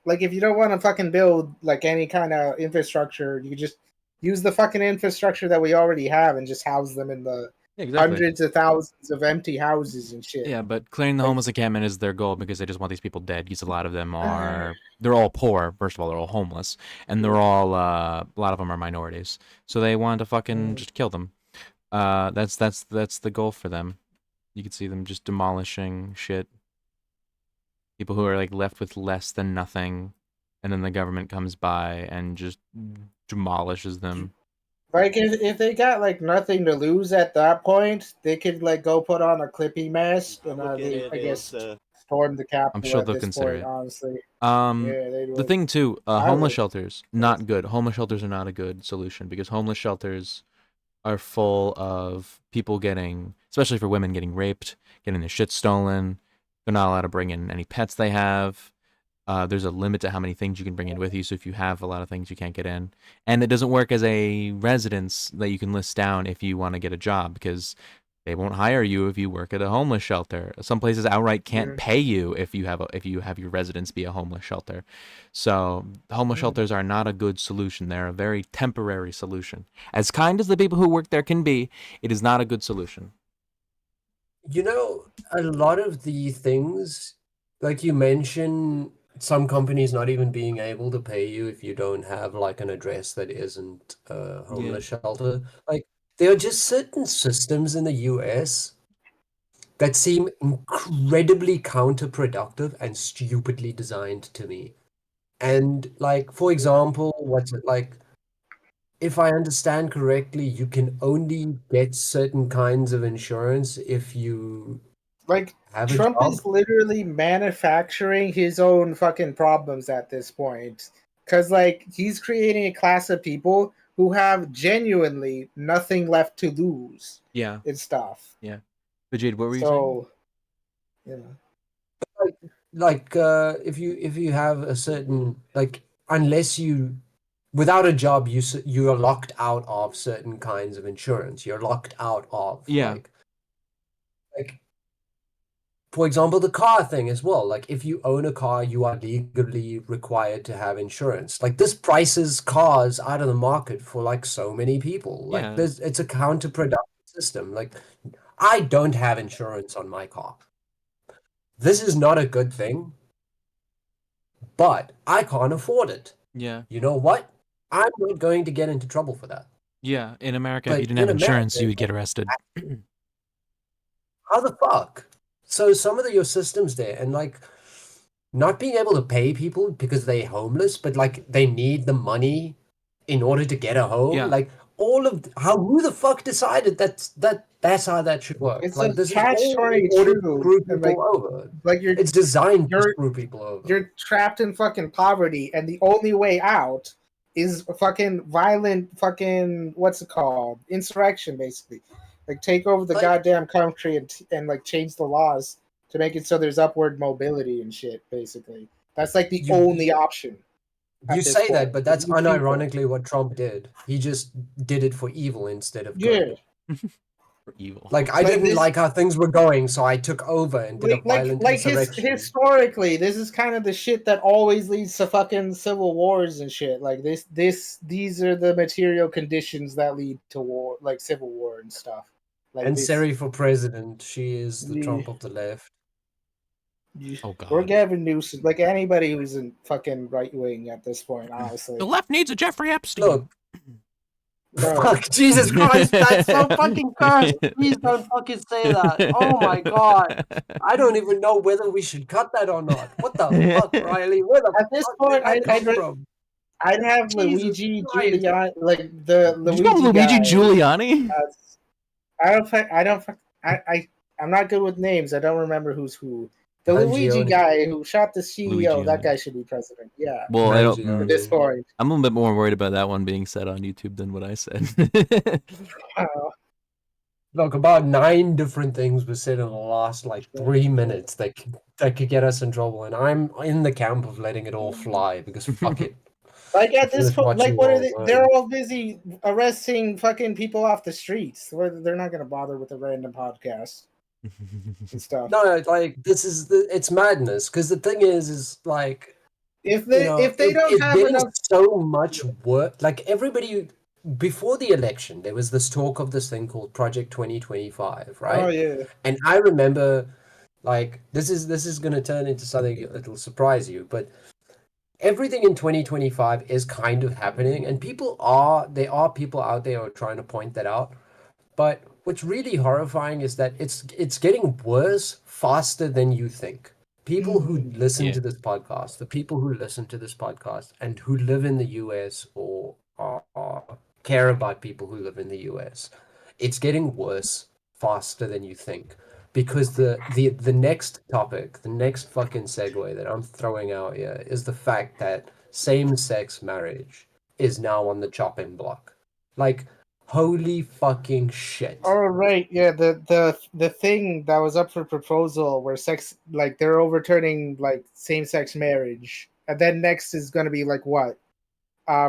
if you don't want to fucking build like any kind of infrastructure, you could just use the fucking infrastructure that we already have and just house them in the Yeah, exactly. hundreds of thousands of empty houses and shit. Yeah, but clearing the Like- homeless encampment is their goal because they just want these people dead. Because a lot of them they're all poor. First of all, they're all homeless, and they're all a lot of them are minorities. So they want to fucking just kill them. That's the goal for them. You can see them just demolishing shit. People who are like left with less than nothing, and then the government comes by and just demolishes them. Like if they got like nothing to lose at that point, they could like go put on a clippy mask and I guess storm the Capitol I'm sure at they'll this consider point. it. Honestly, yeah, they The would. thing too, I homeless would. shelters not good. Homeless shelters are not a good solution because homeless shelters are full of people getting, especially for women, getting raped, getting their shit stolen. They're not allowed to bring in any pets they have. There's a limit to how many things you can bring in with you. So if you have a lot of things, you can't get in. And it doesn't work as a residence that you can list down if you want to get a job because they won't hire you if you work at a homeless shelter. Some places outright can't pay you if you have your residence be a homeless shelter. So homeless shelters are not a good solution. They're a very temporary solution. As kind as the people who work there can be, it is not a good solution. You know, a lot of the things, like you mentioned, some companies not even being able to pay you if you don't have like an address that isn't a homeless shelter. Like there are just certain systems in the US that seem incredibly counterproductive and stupidly designed to me. And like, for example, what's it like? If I understand correctly, you can only get certain kinds of insurance if you Like have a Trump job. is literally manufacturing his own fucking problems at this point. Cause like he's creating a class of people who have genuinely nothing left to lose Yeah. and stuff. Yeah. But Jade, what were you saying? So yeah. Like if you have a certain like unless you without a job you are locked out of certain kinds of insurance. You're locked out of Yeah. like for example, the car thing as well. Like, if you own a car, you are legally required to have insurance. Like, this prices cars out of the market for like so many people. Like, Yeah. it's a counterproductive system. Like, I don't have insurance on my car. This is not a good thing, but I can't afford it. Yeah. You know what? I'm not going to get into trouble for that. Yeah. In America, if you But didn't in have insurance, America, you would get arrested. how the fuck? So some of your systems there, and like not being able to pay people because they're homeless, but like they need the money in order to get a home. Yeah. Like all of how who the fuck decided that's how that should work? It's Like a this is catch all in 22, order to screw and people over. like It's designed to you're screw people over. you're trapped in fucking poverty, and the only way out is fucking violent fucking what's it called, insurrection, basically. Like take over the Like goddamn country and like change the laws to make it so there's upward mobility and shit. Basically, that's like the you only option you at this say that, point but for that's these people. unironically what Trump did. He just did it for evil instead of Yeah, good. For evil. Like I like didn't this. like how things were going, so I took over and did a violent insurrection. Historically, this is kind of the shit that always leads to fucking civil wars and shit. Like these are the material conditions that lead to war, like civil war and stuff. Like And this, Seri for president, she is the the, Trump of the left. Oh or God. Gavin Newsom, like anybody who's in fucking right wing at this point, The honestly. left needs a Jeffrey Epstein. Look, Bro, fuck, Jesus Christ, that's so fucking cursed. Please don't fucking say that. Oh my God. I don't even know whether we should cut that or not. What the fuck, Riley? Where the at this fuck did point, that come from? I'd have Jesus Luigi Christ. Giuliani, like the Did you know Luigi Luigi guy. Giuliani? I'm not good with names. I don't remember who's who. The Luigi Mangione. guy who shot the CEO, that Luigi. guy should be president. Yeah. Well, I don't. At this point. I'm a little bit more worried about that one being said on YouTube than what I said. Look, about 9 different things were said in the last like 3 minutes that could get us in trouble, and I'm in the camp of letting it all fly because fuck it. Like at this Just point, like watching what are all they? mine. They're all busy arresting fucking people off the streets. They're not gonna bother with a random podcast and stuff. No, like it's madness because the thing is like If you they know if they don't it's have getting enough, so much work. Like everybody before the election, there was this talk of this thing called Project 2025, right? oh yeah, And I remember like this is going to turn into something that'll surprise you, but everything in 2025 is kind of happening, and there are people out there who are trying to point that out. But what's really horrifying is that it's getting worse faster than you think. People who listen Yeah. to this podcast, the people who listen to this podcast and who live in the US or care about people who live in the US, it's getting worse faster than you think. Because the next topic, the next fucking segue that I'm throwing out here is the fact that same-sex marriage is now on the chopping block. Like, holy fucking shit. oh right, yeah. The thing that was up for proposal where sex, like they're overturning like same sex marriage, and then next is gonna be like what?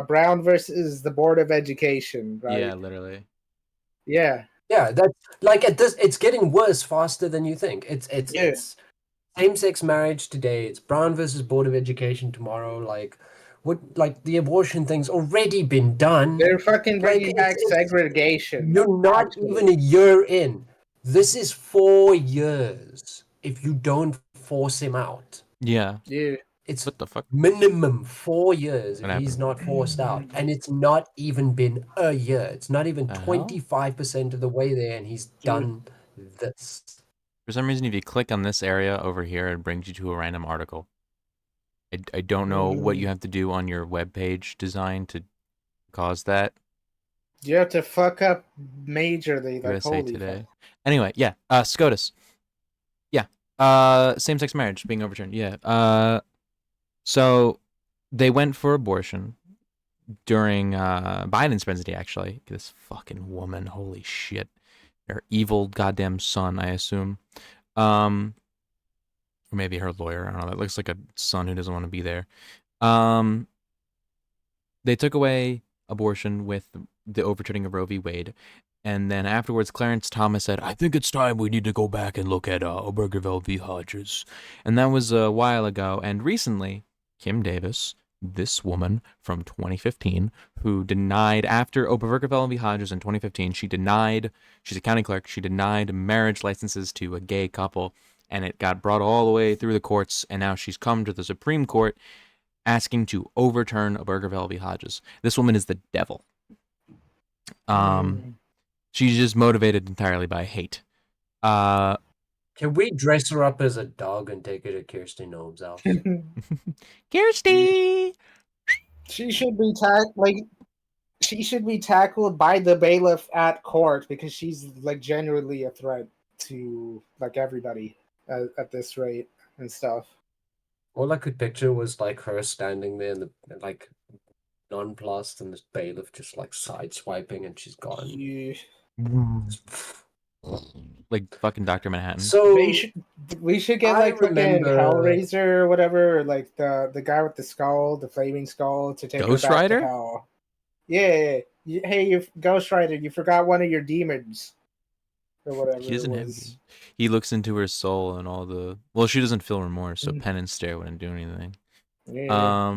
Brown versus the Board of Education, right? Yeah, literally. Yeah. Yeah, that's like it's getting worse faster than you think. It's same-sex marriage today, it's Brown versus Board of Education tomorrow, like the abortion thing's already been done. They're fucking Like bringing back segregation. you're not actually. even a year in. This is 4 years if you don't force him out. Yeah. Yeah. It's What the fuck? minimum 4 years What if he's happened? not forced out, and it's not even been a year. It's not even The hell? 25% of the way there, and he's Dude. done this. For some reason, if you click on this area over here, it brings you to a random article. I don't know what you have to do on your web page design to cause that. You have to fuck up majorly, like USA holy Today. fuck. Anyway, yeah. SCOTUS. Yeah. Same-sex marriage being overturned. Yeah. So they went for abortion during Biden's presidency. Actually, this fucking woman. Holy shit. Her evil goddamn son, I assume. Or maybe her lawyer. I don't know. That looks like a son who doesn't want to be there. They took away abortion with the overturning of Roe v. Wade. And then afterwards, Clarence Thomas said, I think it's time we need to go back and look at Obergefell v. Hodges. And that was a while ago. And recently, Kim Davis, this woman from 2015, who denied, after Obergefell v. Hodges in 2015, she's a county clerk, she denied marriage licenses to a gay couple. And it got brought all the way through the courts. And now she's come to the Supreme Court asking to overturn Obergefell v. Hodges. This woman is the devil. She's just motivated entirely by hate. Can we dress her up as a dog and take her to Kirsten Noem's house? Kirsty! She should be she should be tackled by the bailiff at court because she's like genuinely a threat to like everybody at this rate and stuff. All I could picture was like her standing there and like nonplussed, and this bailiff just like sideswiping, and she's gone. Yeah. Like fucking Dr. Manhattan. So we should get I like fucking remember- Hellraiser or whatever, or like the guy with the skull, the flaming skull, to take Ghost her back Rider? to hell. Yeah. Hey, you Ghost Rider, you forgot one of your demons. Or whatever He doesn't it have. was. He looks into her soul and all the. Well, she doesn't feel remorse, so Mhm. pen and stare wouldn't do anything. Yeah.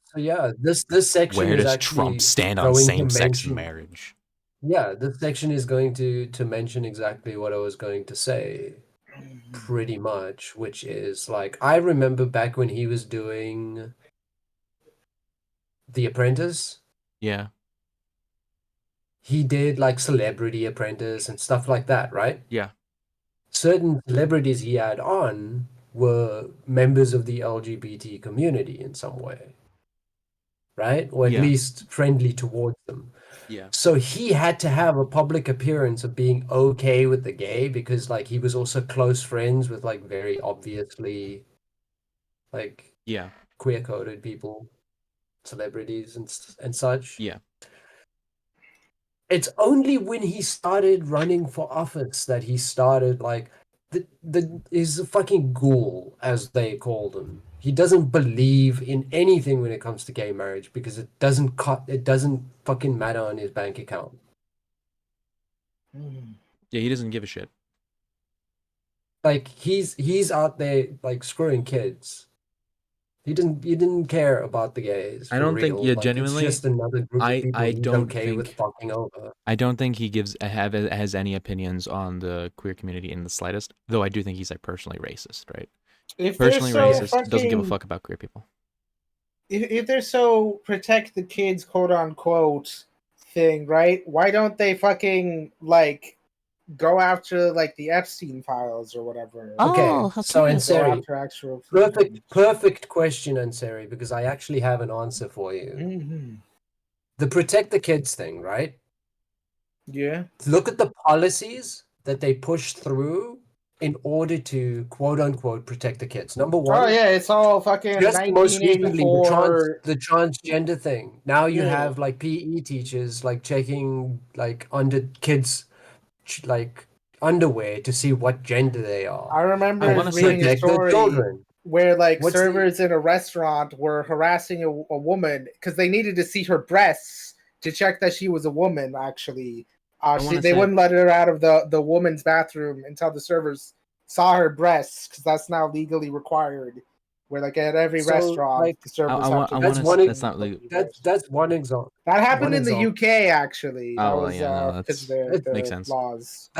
So yeah, this section Where is does actually Trump stand on going to same-sex mention- marriage? Yeah, this section is going to mention exactly what I was going to say, pretty much, which is like I remember back when he was doing The Apprentice. Yeah. He did like Celebrity Apprentice and stuff like that, right? Yeah. Certain celebrities he had on were members of the LGBT community in some way, right? Or at Yeah. least friendly towards them. Yeah. So he had to have a public appearance of being okay with the gay because like he was also close friends with like very obviously like Yeah. queer coded people, celebrities and such. Yeah. It's only when he started running for office that he started like is a fucking ghoul, as they called him. He doesn't believe in anything when it comes to gay marriage because it doesn't fucking matter on his bank account. Yeah, he doesn't give a shit. Like he's out there like screwing kids. He didn't care about the gays. I for don't think- real. yeah, Like, genuinely, it's just another group of I people he's don't okay with think- fucking over. I don't think he has any opinions on the queer community in the slightest. Though I do think he's like personally racist, right? If they're Personally so racist, doesn't give a fucking- fuck about queer people. If they're so protect the kids, quote unquote, thing, right? Why don't they fucking like go after like the Epstein files or whatever? Okay, so Go Ansari, after actual perfect question, Ansari, because I actually have an answer for you. Mhm. The protect the kids thing, right? Yeah. Look at the policies that they push through in order to quote unquote protect the kids. Number one, Oh yeah, it's all fucking just most recently, 1984. the transgender thing. Now you Yeah. have like PE teachers like checking like under kids like underwear to see what gender they I are. remember wanna reading a Protect the story children. where like What's the- servers in a restaurant were harassing a woman because they needed to see her breasts to check that she was a woman. Actually, wanna they say- wouldn't let her out of the woman's bathroom until the servers saw her breasts because that's now legally required. Where like at every So, restaurant, like, the servers I have want- to. I That's wanna- one that's not legal. That's one example. That happened one in the example. UK actually. Oh, That well, was yeah, no, because of that their makes sense. laws.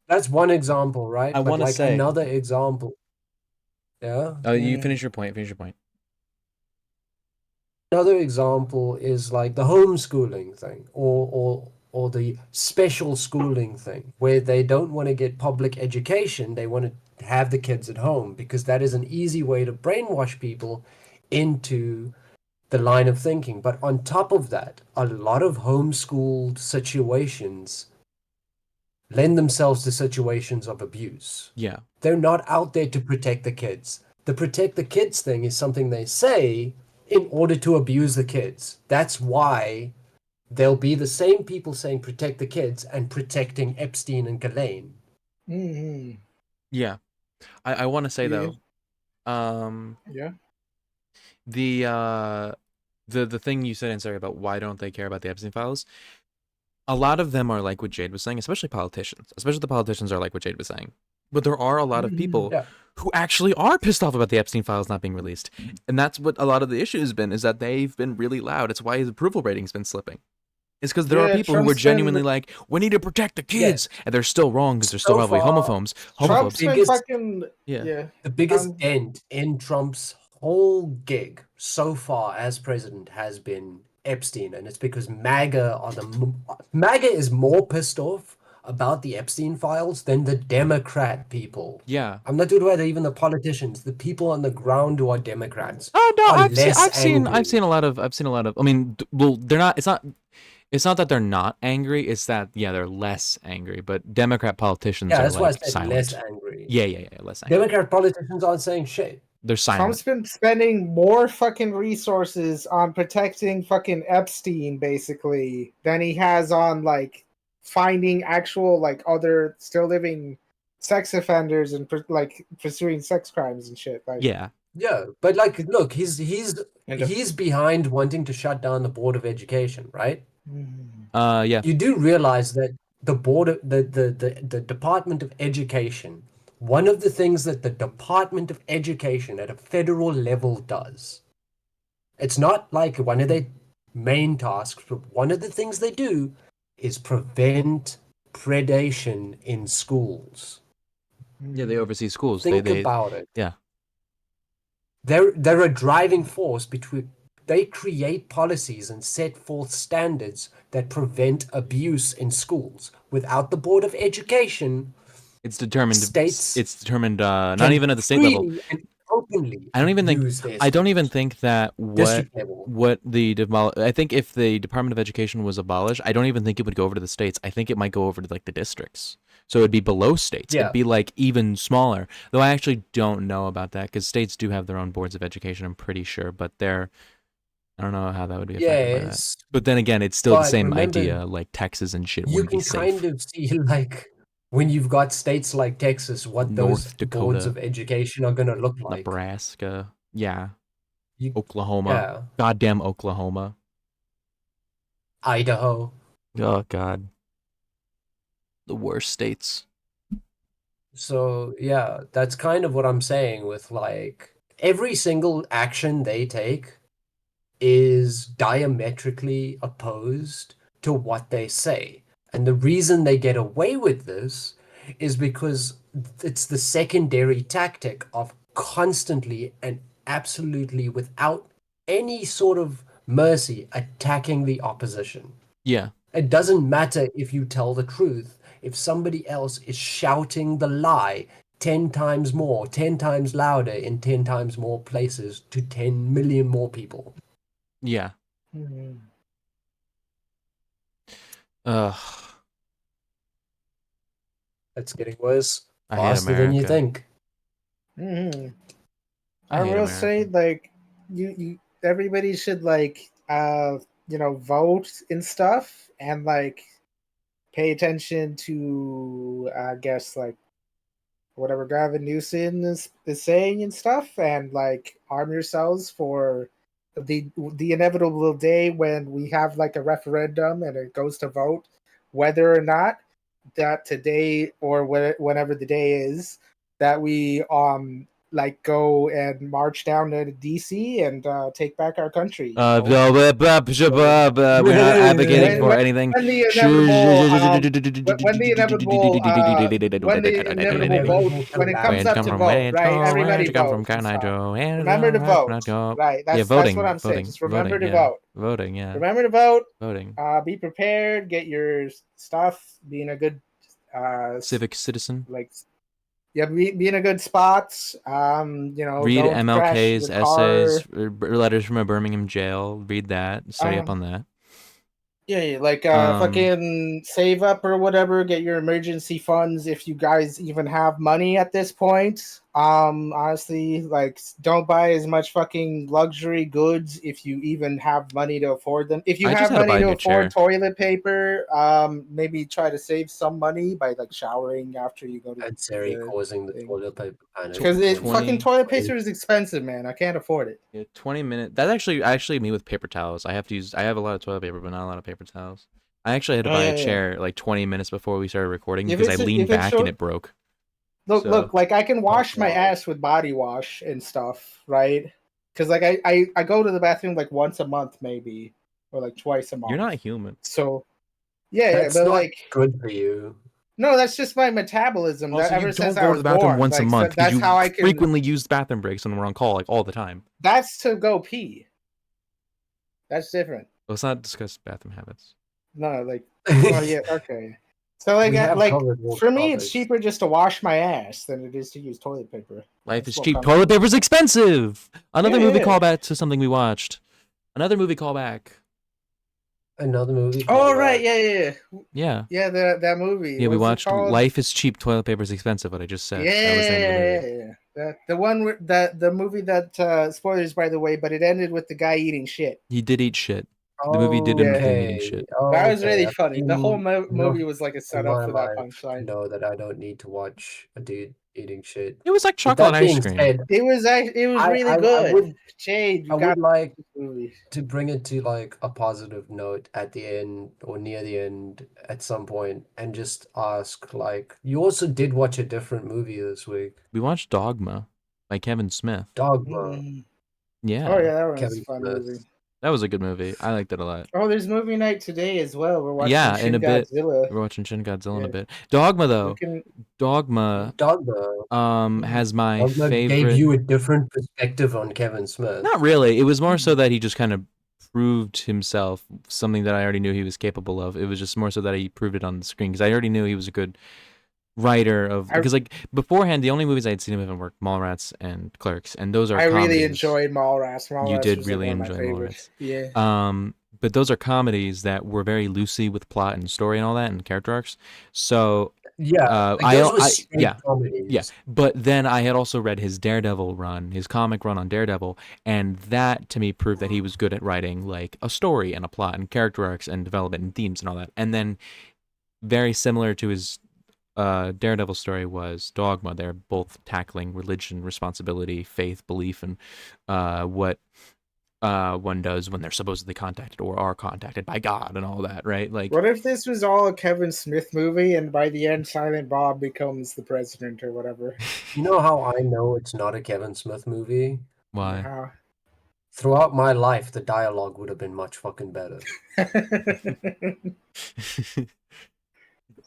That's one example, right? I But wanna like say- another example. Yeah. Oh, you Mm. finish your point. Finish your point. Another example is like the homeschooling thing, or the special schooling thing, where they don't want to get public education, they want to have the kids at home because that is an easy way to brainwash people into the line of thinking. But on top of that, a lot of homeschooled situations lend themselves to situations of abuse. Yeah. They're not out there to protect the kids. The protect the kids thing is something they say in order to abuse the kids. That's why there'll be the same people saying protect the kids and protecting Epstein and Ghislaine. Mm-hmm. Yeah. I want to say Yeah. though, um, Yeah. the thing you said, and sorry, about why don't they care about the Epstein files? A lot of them are like what Jade was saying, especially politicians. Especially the politicians are like what Jade was saying. But there are a lot of Mm-hmm. people Yeah. who actually are pissed off about the Epstein files not being released. And that's what a lot of the issue has been, is that they've been really loud. It's why his approval rating's been slipping. It's because there are Yeah, people who are Trump's been genuinely like, we need to protect the Yeah. kids. And they're still wrong because they're still So probably far, homophobes. Trump's been biggest fucking Yeah. yeah. the biggest Um, dent in Trump's whole gig so far as president has been Epstein, and it's because MAGA is more pissed off about the Epstein files than the Democrat people. Yeah. I'm not talking about even the politicians. The people on the ground who are Democrats Oh no, are I've seen, less I've seen angry. a lot of, I mean, well, they're not. It's not that they're not angry. It's that they're less angry. But Democrat politicians Yeah, are that's why I like said less silent. angry. Yeah, less angry. Democrat politicians aren't saying shit. They're silent. Trump's been spending more fucking resources on protecting fucking Epstein basically than he has on like finding actual like other still living sex offenders and like pursuing sex crimes and shit. Like, Yeah, Yeah, but like, look, and he's behind wanting to shut down the Board of Education, right? Mhm. yeah. You do realize that the Department of Education, one of the things that the Department of Education at a federal level does, it's not like one of their main tasks, but one of the things they do is prevent predation in schools. Yeah, they oversee schools. Think They, about it. yeah, They're a driving force between. They create policies and set forth standards that prevent abuse in schools. Without the Board of Education, it's determined. states It's determined. Not can even at the state level. freely and openly I don't even think. abuse their I don't even schools. think that District level. I think if the Department of Education was abolished, I don't even think it would go over to the states. I think it might go over to like the districts. So it'd be below states. It'd Yeah. be like even smaller. Though I actually don't know about that because states do have their own boards of education. I'm pretty sure, but I don't know how that would be affected by that. Yes. But then again, it's still the But same remember, idea. Like Texas and shit you wouldn't be can kind safe. of see like when you've got states like Texas, what those North boards Dakota, of education are going to look like. Nebraska, yeah, You, Oklahoma, yeah, goddamn Oklahoma. Idaho. Oh God, the worst states. So yeah, that's kind of what I'm saying with like every single action they take is diametrically opposed to what they say. And the reason they get away with this is because it's the secondary tactic of constantly and absolutely without any sort of mercy attacking the opposition. Yeah, It doesn't matter if you tell the truth. If somebody else is shouting the lie 10 times more, 10 times louder in 10 times more places to 10 million more people. yeah. Mhm. Ugh, It's getting worse I hate faster than you America. think. Mhm. I I hate will say America. like you everybody should like vote and stuff and like pay attention to I guess like whatever Gavin Newsom is saying and stuff, and like arm yourselves for the inevitable day when we have like a referendum and it goes to vote whether or not that today or whenever the day is that we like go and march down to DC and take back our country. We're not advocating for anything. When the inevitable, vote, when it comes up to vote, right? Everybody vote. Remember to vote, right? That's what I'm saying. Just remember to vote. Voting, yeah. Remember to vote. Voting. Be prepared. Get your stuff. Be in a good civic citizen. Like, yeah, be in a good spot. Read don't MLK's crash your essays, letters from a Birmingham jail. Read that. Study up on that. Yeah, like fucking save up or whatever. Get your emergency funds if you guys even have money at this point. Honestly, like don't buy as much fucking luxury goods if you even have money to afford them. If you have money to afford toilet paper, maybe try to save some money by like showering after you go to. That's causing the toilet paper panic. Because fucking toilet paper is expensive, man. I can't afford it. Yeah, 20 minutes. That's actually me with paper towels. I have a lot of toilet paper, but not a lot of paper towels. I actually had to buy a chair like 20 minutes before we started recording because I leaned back and it broke. Look, like I can wash my ass with body wash and stuff, right? Because like I go to the bathroom like once a month maybe, or like twice a month. You're not human. So that's but not like good for you. No, that's just my metabolism. Also, ever you since don't go to the bathroom once a month because you how I can frequently use bathroom breaks when we're on call, like all the time. That's to go pee. That's different. Let's not discuss bathroom habits. No, like, oh yeah, okay. So like for me, it's cheaper just to wash my ass than it is to use toilet paper. Life is cheap. Toilet paper is expensive. Another movie callback to something we watched. Another movie callback. Another movie. Oh right, yeah. That movie. Yeah, we watched Life is Cheap, Toilet Paper is Expensive. What I just said. Yeah. The one that the movie that spoilers by the way, but it ended with the guy eating shit. He did eat shit. The movie did end with him eating shit. That was really funny. The whole movie was like a setup for that punchline. Know that I don't need to watch a dude eating shit. It was like chocolate ice cream. It was really good. Jade, I would like to bring it to like a positive note at the end or near the end at some point, and just ask like, you also did watch a different movie this week. We watched Dogma by Kevin Smith. Dogma. Yeah. Oh yeah, that was a fun movie. That was a good movie. I liked it a lot. Oh, there's movie night today as well. We're watching Shin Godzilla. We're watching Shin Godzilla in a bit. Dogma though. Dogma has my favorite. Gave you a different perspective on Kevin Smith. Not really. It was more so that he just kind of proved himself, something that I already knew he was capable of. It was just more so that he proved it on the screen because I already knew he was a good writer of, because like beforehand the only movies I had seen of him were Mallrats and Clerks, and those are comedies. Really enjoyed Mallrats. You did really enjoy Mallrats. Yeah. But those are comedies that were very loosey with plot and story and all that and character arcs. So but then I had also read his Daredevil run, his comic run on Daredevil, and that to me proved that he was good at writing like a story and a plot and character arcs and development and themes and all that. And then very similar to his Daredevil story was Dogma. They're both tackling religion, responsibility, faith, belief, and what one does when they're supposedly contacted or are contacted by God and all that, right? Like, what if this was all a Kevin Smith movie, and by the end, Silent Bob becomes the president or whatever? You know how I know it's not a Kevin Smith movie? Why? Throughout my life, the dialogue would have been much fucking better.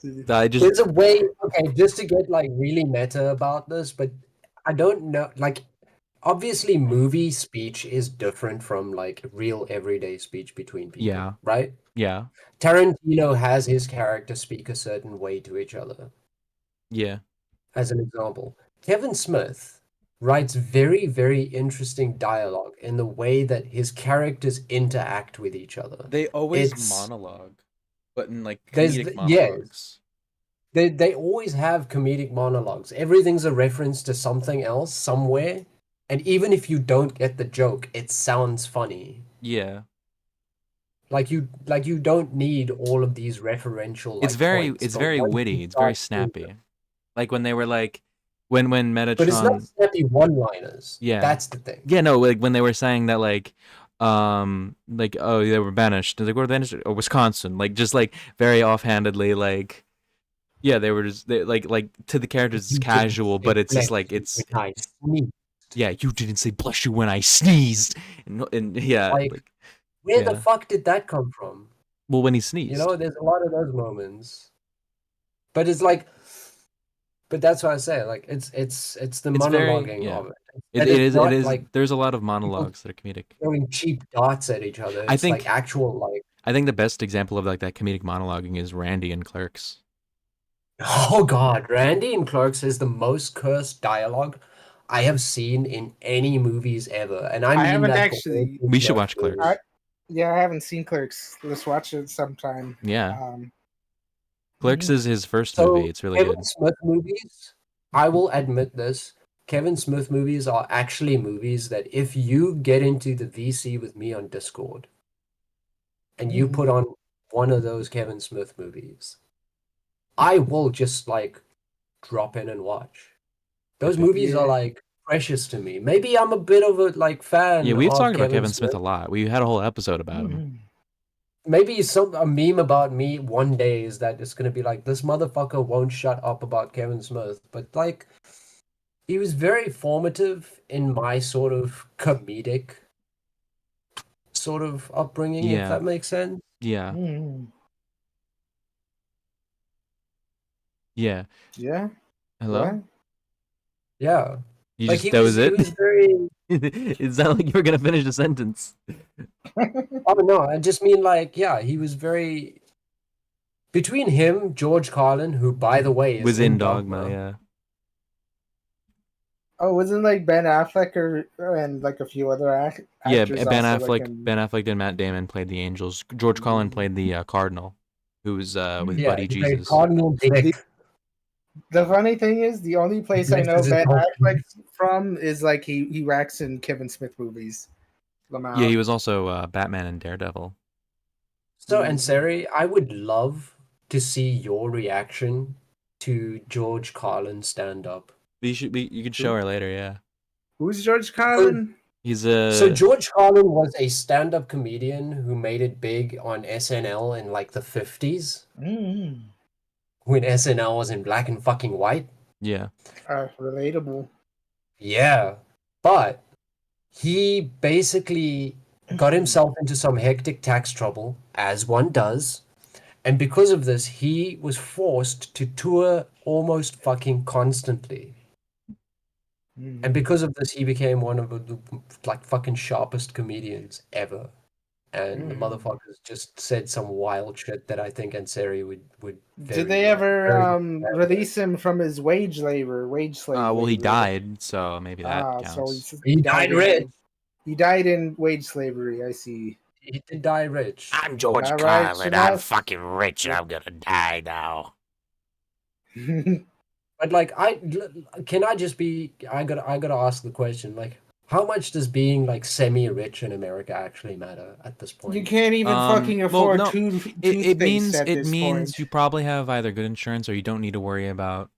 There's a way, okay, just to get like really meta about this, but I don't know, like, obviously movie speech is different from like real everyday speech between people, right? Yeah. Tarantino has his character speak a certain way to each other. Yeah. As an example, Kevin Smith writes very, very interesting dialogue in the way that his characters interact with each other. They always monologue. But in like comedic monologues. They always have comedic monologues. Everything's a reference to something else somewhere, and even if you don't get the joke, it sounds funny. Yeah. Like you don't need all of these referential. Like, it's very witty. It's very snappy. Like when they were like when Metatron. But it's not snappy one-liners. Yeah. That's the thing. Yeah, no, like when they were saying that like oh, they were banished. Like, where were they banished? Oh, Wisconsin. Like, just like very offhandedly, like, yeah, they were just like to the characters it's casual, but it's just like it's Yeah, you didn't say bless you when I sneezed. And yeah, Like, like where the yeah. fuck did that come from? Well, when he You sneezed. know, there's a lot of those moments. But it's like, but that's what I say. Like, it's the It's very monologuing yeah. of it. It That it it's is it not is like there's a lot of people monologues that are comedic. throwing cheap darts at each other. I It's like think actual like, I think the best example of like that comedic monologuing is Randy and Clerks. oh God, Randy and Clerks is the most cursed dialogue I have seen in any movies ever, and I I mean haven't that for all actually. We should those watch movies. I Clerks. Yeah, I haven't seen Clerks. Let's watch it sometime. Yeah. Um, Clerks is his first movie. So It's really Kevin good. Smith movies, I will admit this. Kevin Smith movies are actually movies that if you get into the VC with me on Discord and you put on one of those Kevin Smith movies, I will just like drop in and watch. Those Epic. movies are yeah. like precious to me. Maybe I'm a bit of a like Yeah, fan we've of talked about Kevin Kevin Smith Smith. a lot. We had a whole episode about him. Maybe some a meme about me one day is that it's gonna be like this motherfucker won't shut up about Kevin Smith. But like he was very formative in my sort of comedic sort of upbringing, if Yeah. that makes sense. Yeah. Mm. Yeah. Yeah. Hello? What? Yeah. You Like just that was he it? was very It sounded like you were gonna finish the sentence. oh no, I just mean like yeah, he was very between him, George Carlin, who by the way is Was in in Dogma, Dogma. yeah. Oh, wasn't like Ben Affleck and like a few other Yeah, actors also like Ben in. Affleck and Matt Damon played the Angels. George Carlin Mm. played the Cardinal, who was with Yeah, Buddy he played Jesus. Cardinal The, Dick. the funny thing is, the only place I know Dresses his Ben dog. Affleck from is like he acts in Kevin Smith movies. Yeah, Lamau. he was also Batman and Daredevil. So, Ansari, I would love to see your reaction to George Carlin stand up. You could show her later, yeah. Who's George So, Carlin? He's so a George Carlin was a stand-up comedian who made it big on SNL in like the 50s Mm. when SNL was in black and fucking white. yeah. Relatable. Yeah. But he basically got himself into some hectic tax trouble, as one does. And because of this, he was forced to tour almost fucking constantly. And because of this, he became one of the like fucking sharpest comedians ever. And the motherfuckers just said some wild shit that I think Ansari would Did very they much ever very release him from his wage slave Well, he labor? died, so maybe that So counts. he died rich. He died in wage slavery. I see. He did die rich. I'm George Not right, Carlin. I'm enough. fucking rich and I'm gonna die now. But like can I just be I gotta ask the question, like how much does being like semi-rich in America actually matter at this point? You can't even fucking Well, afford no, it toothpaste means at this point. you probably have either good insurance or you don't need to worry about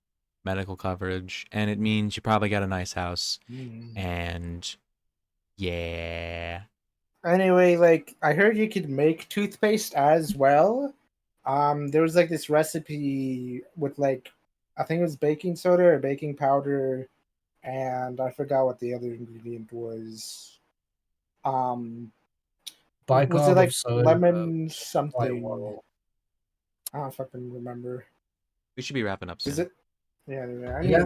medical coverage, and it means you probably got a nice house, and yeah. Anyway, like I heard you could make toothpaste as well. There was like this recipe with like I think it was baking soda or baking powder, and I forgot what the other ingredient was. Was it Bicarb of like soda, lemon quite something? well. I don't fucking remember. We should be wrapping up Is soon. it? Yeah, Yeah,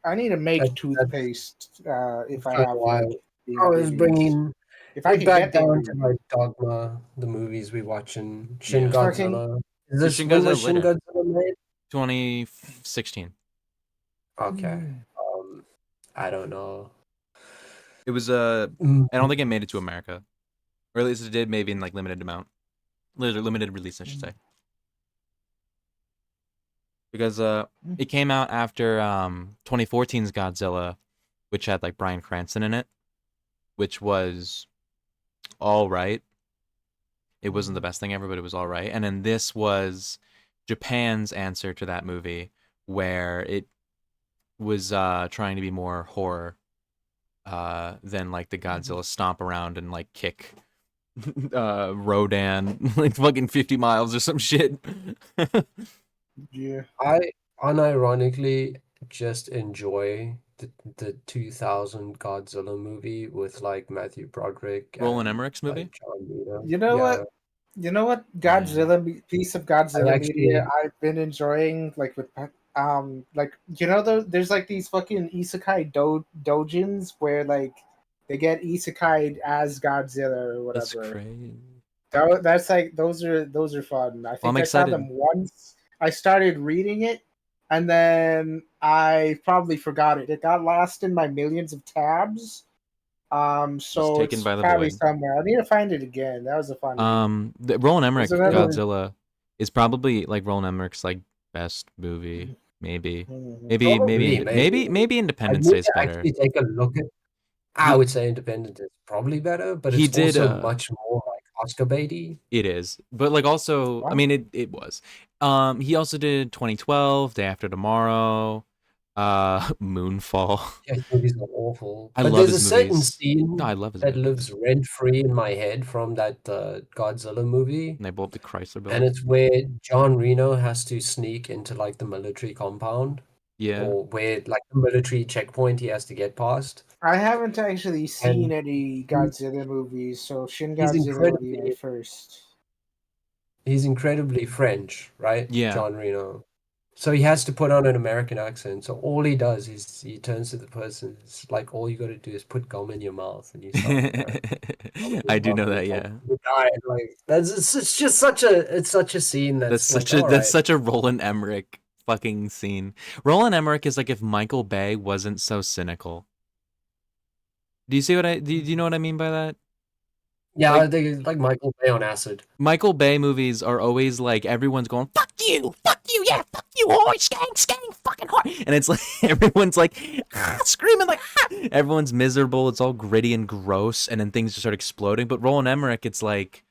I need to make that's toothpaste if I for a have while. like the I was ingredients. bringing If I it could back get the down to like ingredients. Dogma, the movies we watching, Shin Yeah. Fucking Godzilla. Is The this Shin when was Godzilla's Shin later. Godzilla made? 2016. Okay. I don't know. It was Mm, I don't think it made it to America, or at least it did, maybe in like limited limited release, I should say, because it came out after 2014's Godzilla, which had like Bryan Cranston in it, which was all right. It wasn't the best thing ever, but it was all right. And then this was Japan's answer to that movie, where it was trying to be more horror than like the Godzilla stomp around and like kick Rodan like fucking 50 miles or some shit. Yeah. I unironically just enjoy the 2000 Godzilla movie with like Matthew Broderick Roland and Emmerich's movie. like John Cena. You know Yeah, what? You know what Yeah. piece of I Godzilla media actually I've been enjoying, like with like there's like these fucking isekai dojins where like they get isekai as Godzilla or That's whatever. crazy. That's like those are fun. I Well, I'm think I saw excited. them once. I started reading it, and then I probably forgot it. It got lost in my millions of tabs. Just So taken it's by the probably void. somewhere. I need to find it again. That was a fun read. The Roland There's Emmerich another. Godzilla is probably like Roland Emmerich's like best movie. Maybe, Mhm. maybe, maybe, probably maybe maybe I Independence need Day is to better. actually take a look at. I He would say Independent is probably better, but he it's did also much more like Oscar baity. it is, but like also, I What? mean it was. He also did 2012, Day After Tomorrow, Moonfall. Yeah, his movies are awful. I But love there's his a certain movies. No, I scene love his that movies. lives rent free in my head from that Godzilla movie. And they blow up the Chrysler And building. it's where John Reno has to sneak into like the military compound Yeah. or where like the military checkpoint he has to get past. I haven't actually seen And any he- Godzilla movies, so Shin he's Godzilla will be my incredibly first. he's incredibly French, right? Yeah. John Reno. So he has to put on an American accent. So all he does is he turns to the person. It's like all you got to do is put gum in your mouth, and you start gum in your I do mouth, know and that, it's like yeah. you die. Like it's just such a scene That's that's like such a all that's right. such a Roland Emmerich fucking scene. Roland Emmerich is like if Michael Bay wasn't so cynical. Do you see what do you know what I mean by that? Yeah, Like I think it's like Michael Bay on acid. Michael Bay movies are always like everyone's going fuck you, yeah, fuck you, whore, skang, fucking whore, and it's like everyone's like screaming like everyone's miserable. It's all gritty and gross, and then things just start exploding. But Roland Emmerich, it's like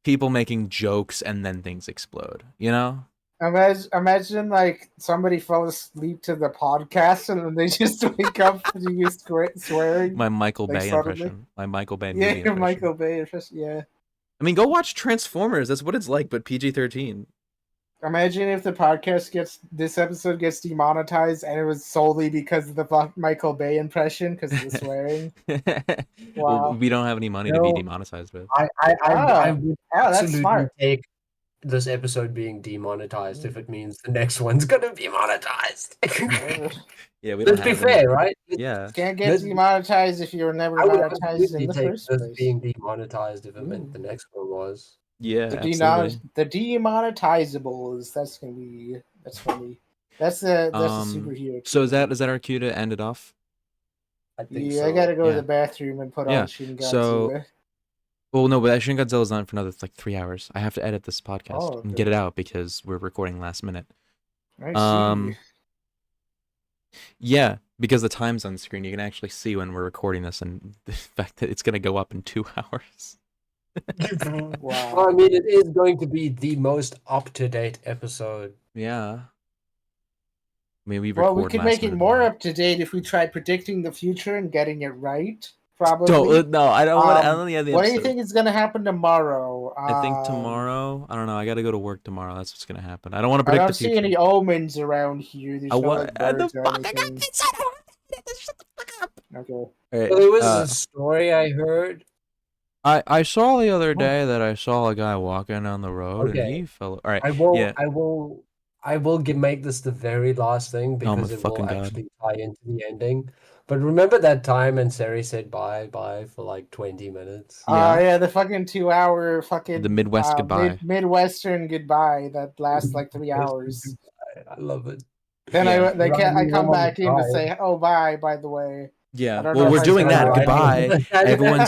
people making jokes and then things explode. You know? Imagine like somebody fell asleep to the podcast and then they just wake up to you swearing My Michael like Bay suddenly. impression. My Michael Bay Yeah, movie impression. Michael Bay. Yeah. I mean, go watch Transformers. That's what it's like, but PG-13. Imagine if this episode gets demonetized and it was solely because of the Michael Bay impression because of the swearing. Well, Wow. we don't have any money to be No, demonetized with. I would that's absolutely smart. take this episode being demonetized if it means the next one's gonna be monetized. Yeah, we don't Let's be have fair, any. right? Yeah. Can't get Let's- demonetized if you were never I would monetized in absolutely the take first this place. being demonetized if it meant the next one was. Yeah, The absolutely. demonetizables. That's funny. That's a superhero. So is that our cue to end it off? I think Yeah, so. I gotta go to Yeah. the bathroom and put Yeah, on Shin so- Godzilla. Well, no, but Shin Godzilla's on for another like 3 hours. I have to edit this podcast Oh, and okay. get it out because we're recording last minute. I see. Yeah, because the time's on the screen, you can actually see when we're recording this, and the fact that it's gonna go up in 2 hours. Well, Wow. I mean, it is going to be the most up-to-date episode. Yeah. I mean, we Well, we record could last make it minute more now. up to date if we tried predicting the future and getting it right. Probably. No, I don't want. I Um, don't think What do you think is gonna happen tomorrow? I think tomorrow. I don't know. I got to go to work tomorrow. That's what's gonna happen. I don't want to I predict don't the see future. any omens around here. There's no like The birds or fuck? I got anything. this. I don't want to shut the fuck up. Okay. All right. So there was a story I heard. I saw the other day that I saw a guy walking down the road and Okay. he fell. All right. I will. Yeah. I will make this the very last thing Oh my because it fucking will God. actually tie into the ending. But remember that time and Sari said bye for like 20 minutes? Yeah. Yeah, the fucking 2 hour fucking The Midwest goodbye. Midwestern goodbye that lasts like 3 hours. I love it. Then Yeah. I come Wrong back in to time. say, oh bye, by the way. Yeah. I don't Well, know we're if I doing said that. it right. Goodbye. Everyone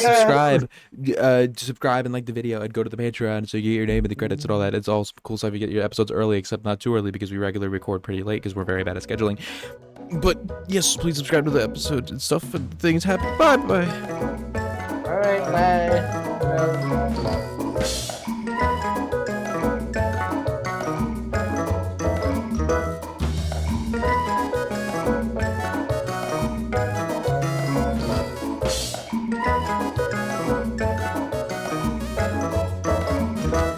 subscribe and like the video and go to the Patreon so you get your name in the credits and all that. It's all cool stuff. You get your episodes early, except not too early because we regularly record pretty late because we're very bad at scheduling. But yes, please subscribe to the episodes and stuff and things happen. Bye. All right, bye.